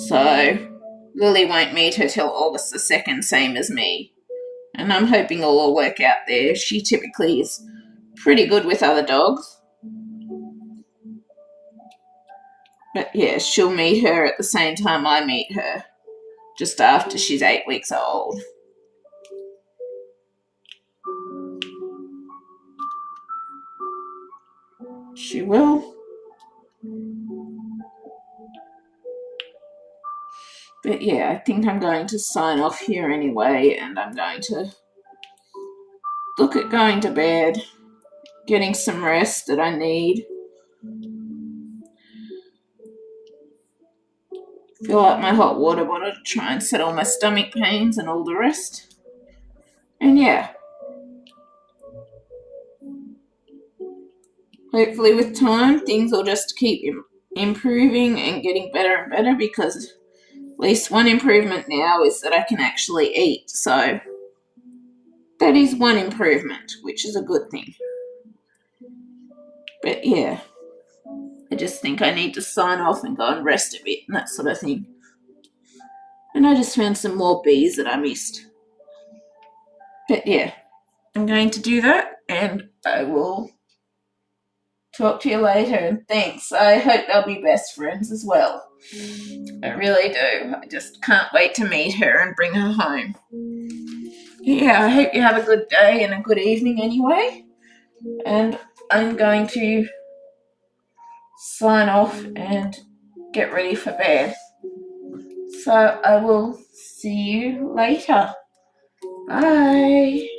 so Lily won't meet her till August the 2nd, same as me. And I'm hoping all will work out there. She typically is pretty good with other dogs. But yeah, she'll meet her at the same time I meet her, just after she's 8 weeks old. She will. But yeah, I think I'm going to sign off here anyway, and I'm going to look at going to bed, getting some rest that I need. Fill up my hot water bottle to try and settle my stomach pains and all the rest. And yeah, hopefully with time things will just keep improving and getting better and better, because least one improvement now is that I can actually eat, so that is one improvement, which is a good thing. But yeah, I just think I need to sign off and go and rest a bit and that sort of thing. And I just found some more bees that I missed. But yeah, I'm going to do that, and I will talk to you later, and thanks. I hope they'll be best friends as well. I really do. I just can't wait to meet her and bring her home. Yeah, I hope you have a good day and a good evening anyway. And I'm going to sign off and get ready for bed. So I will see you later. Bye.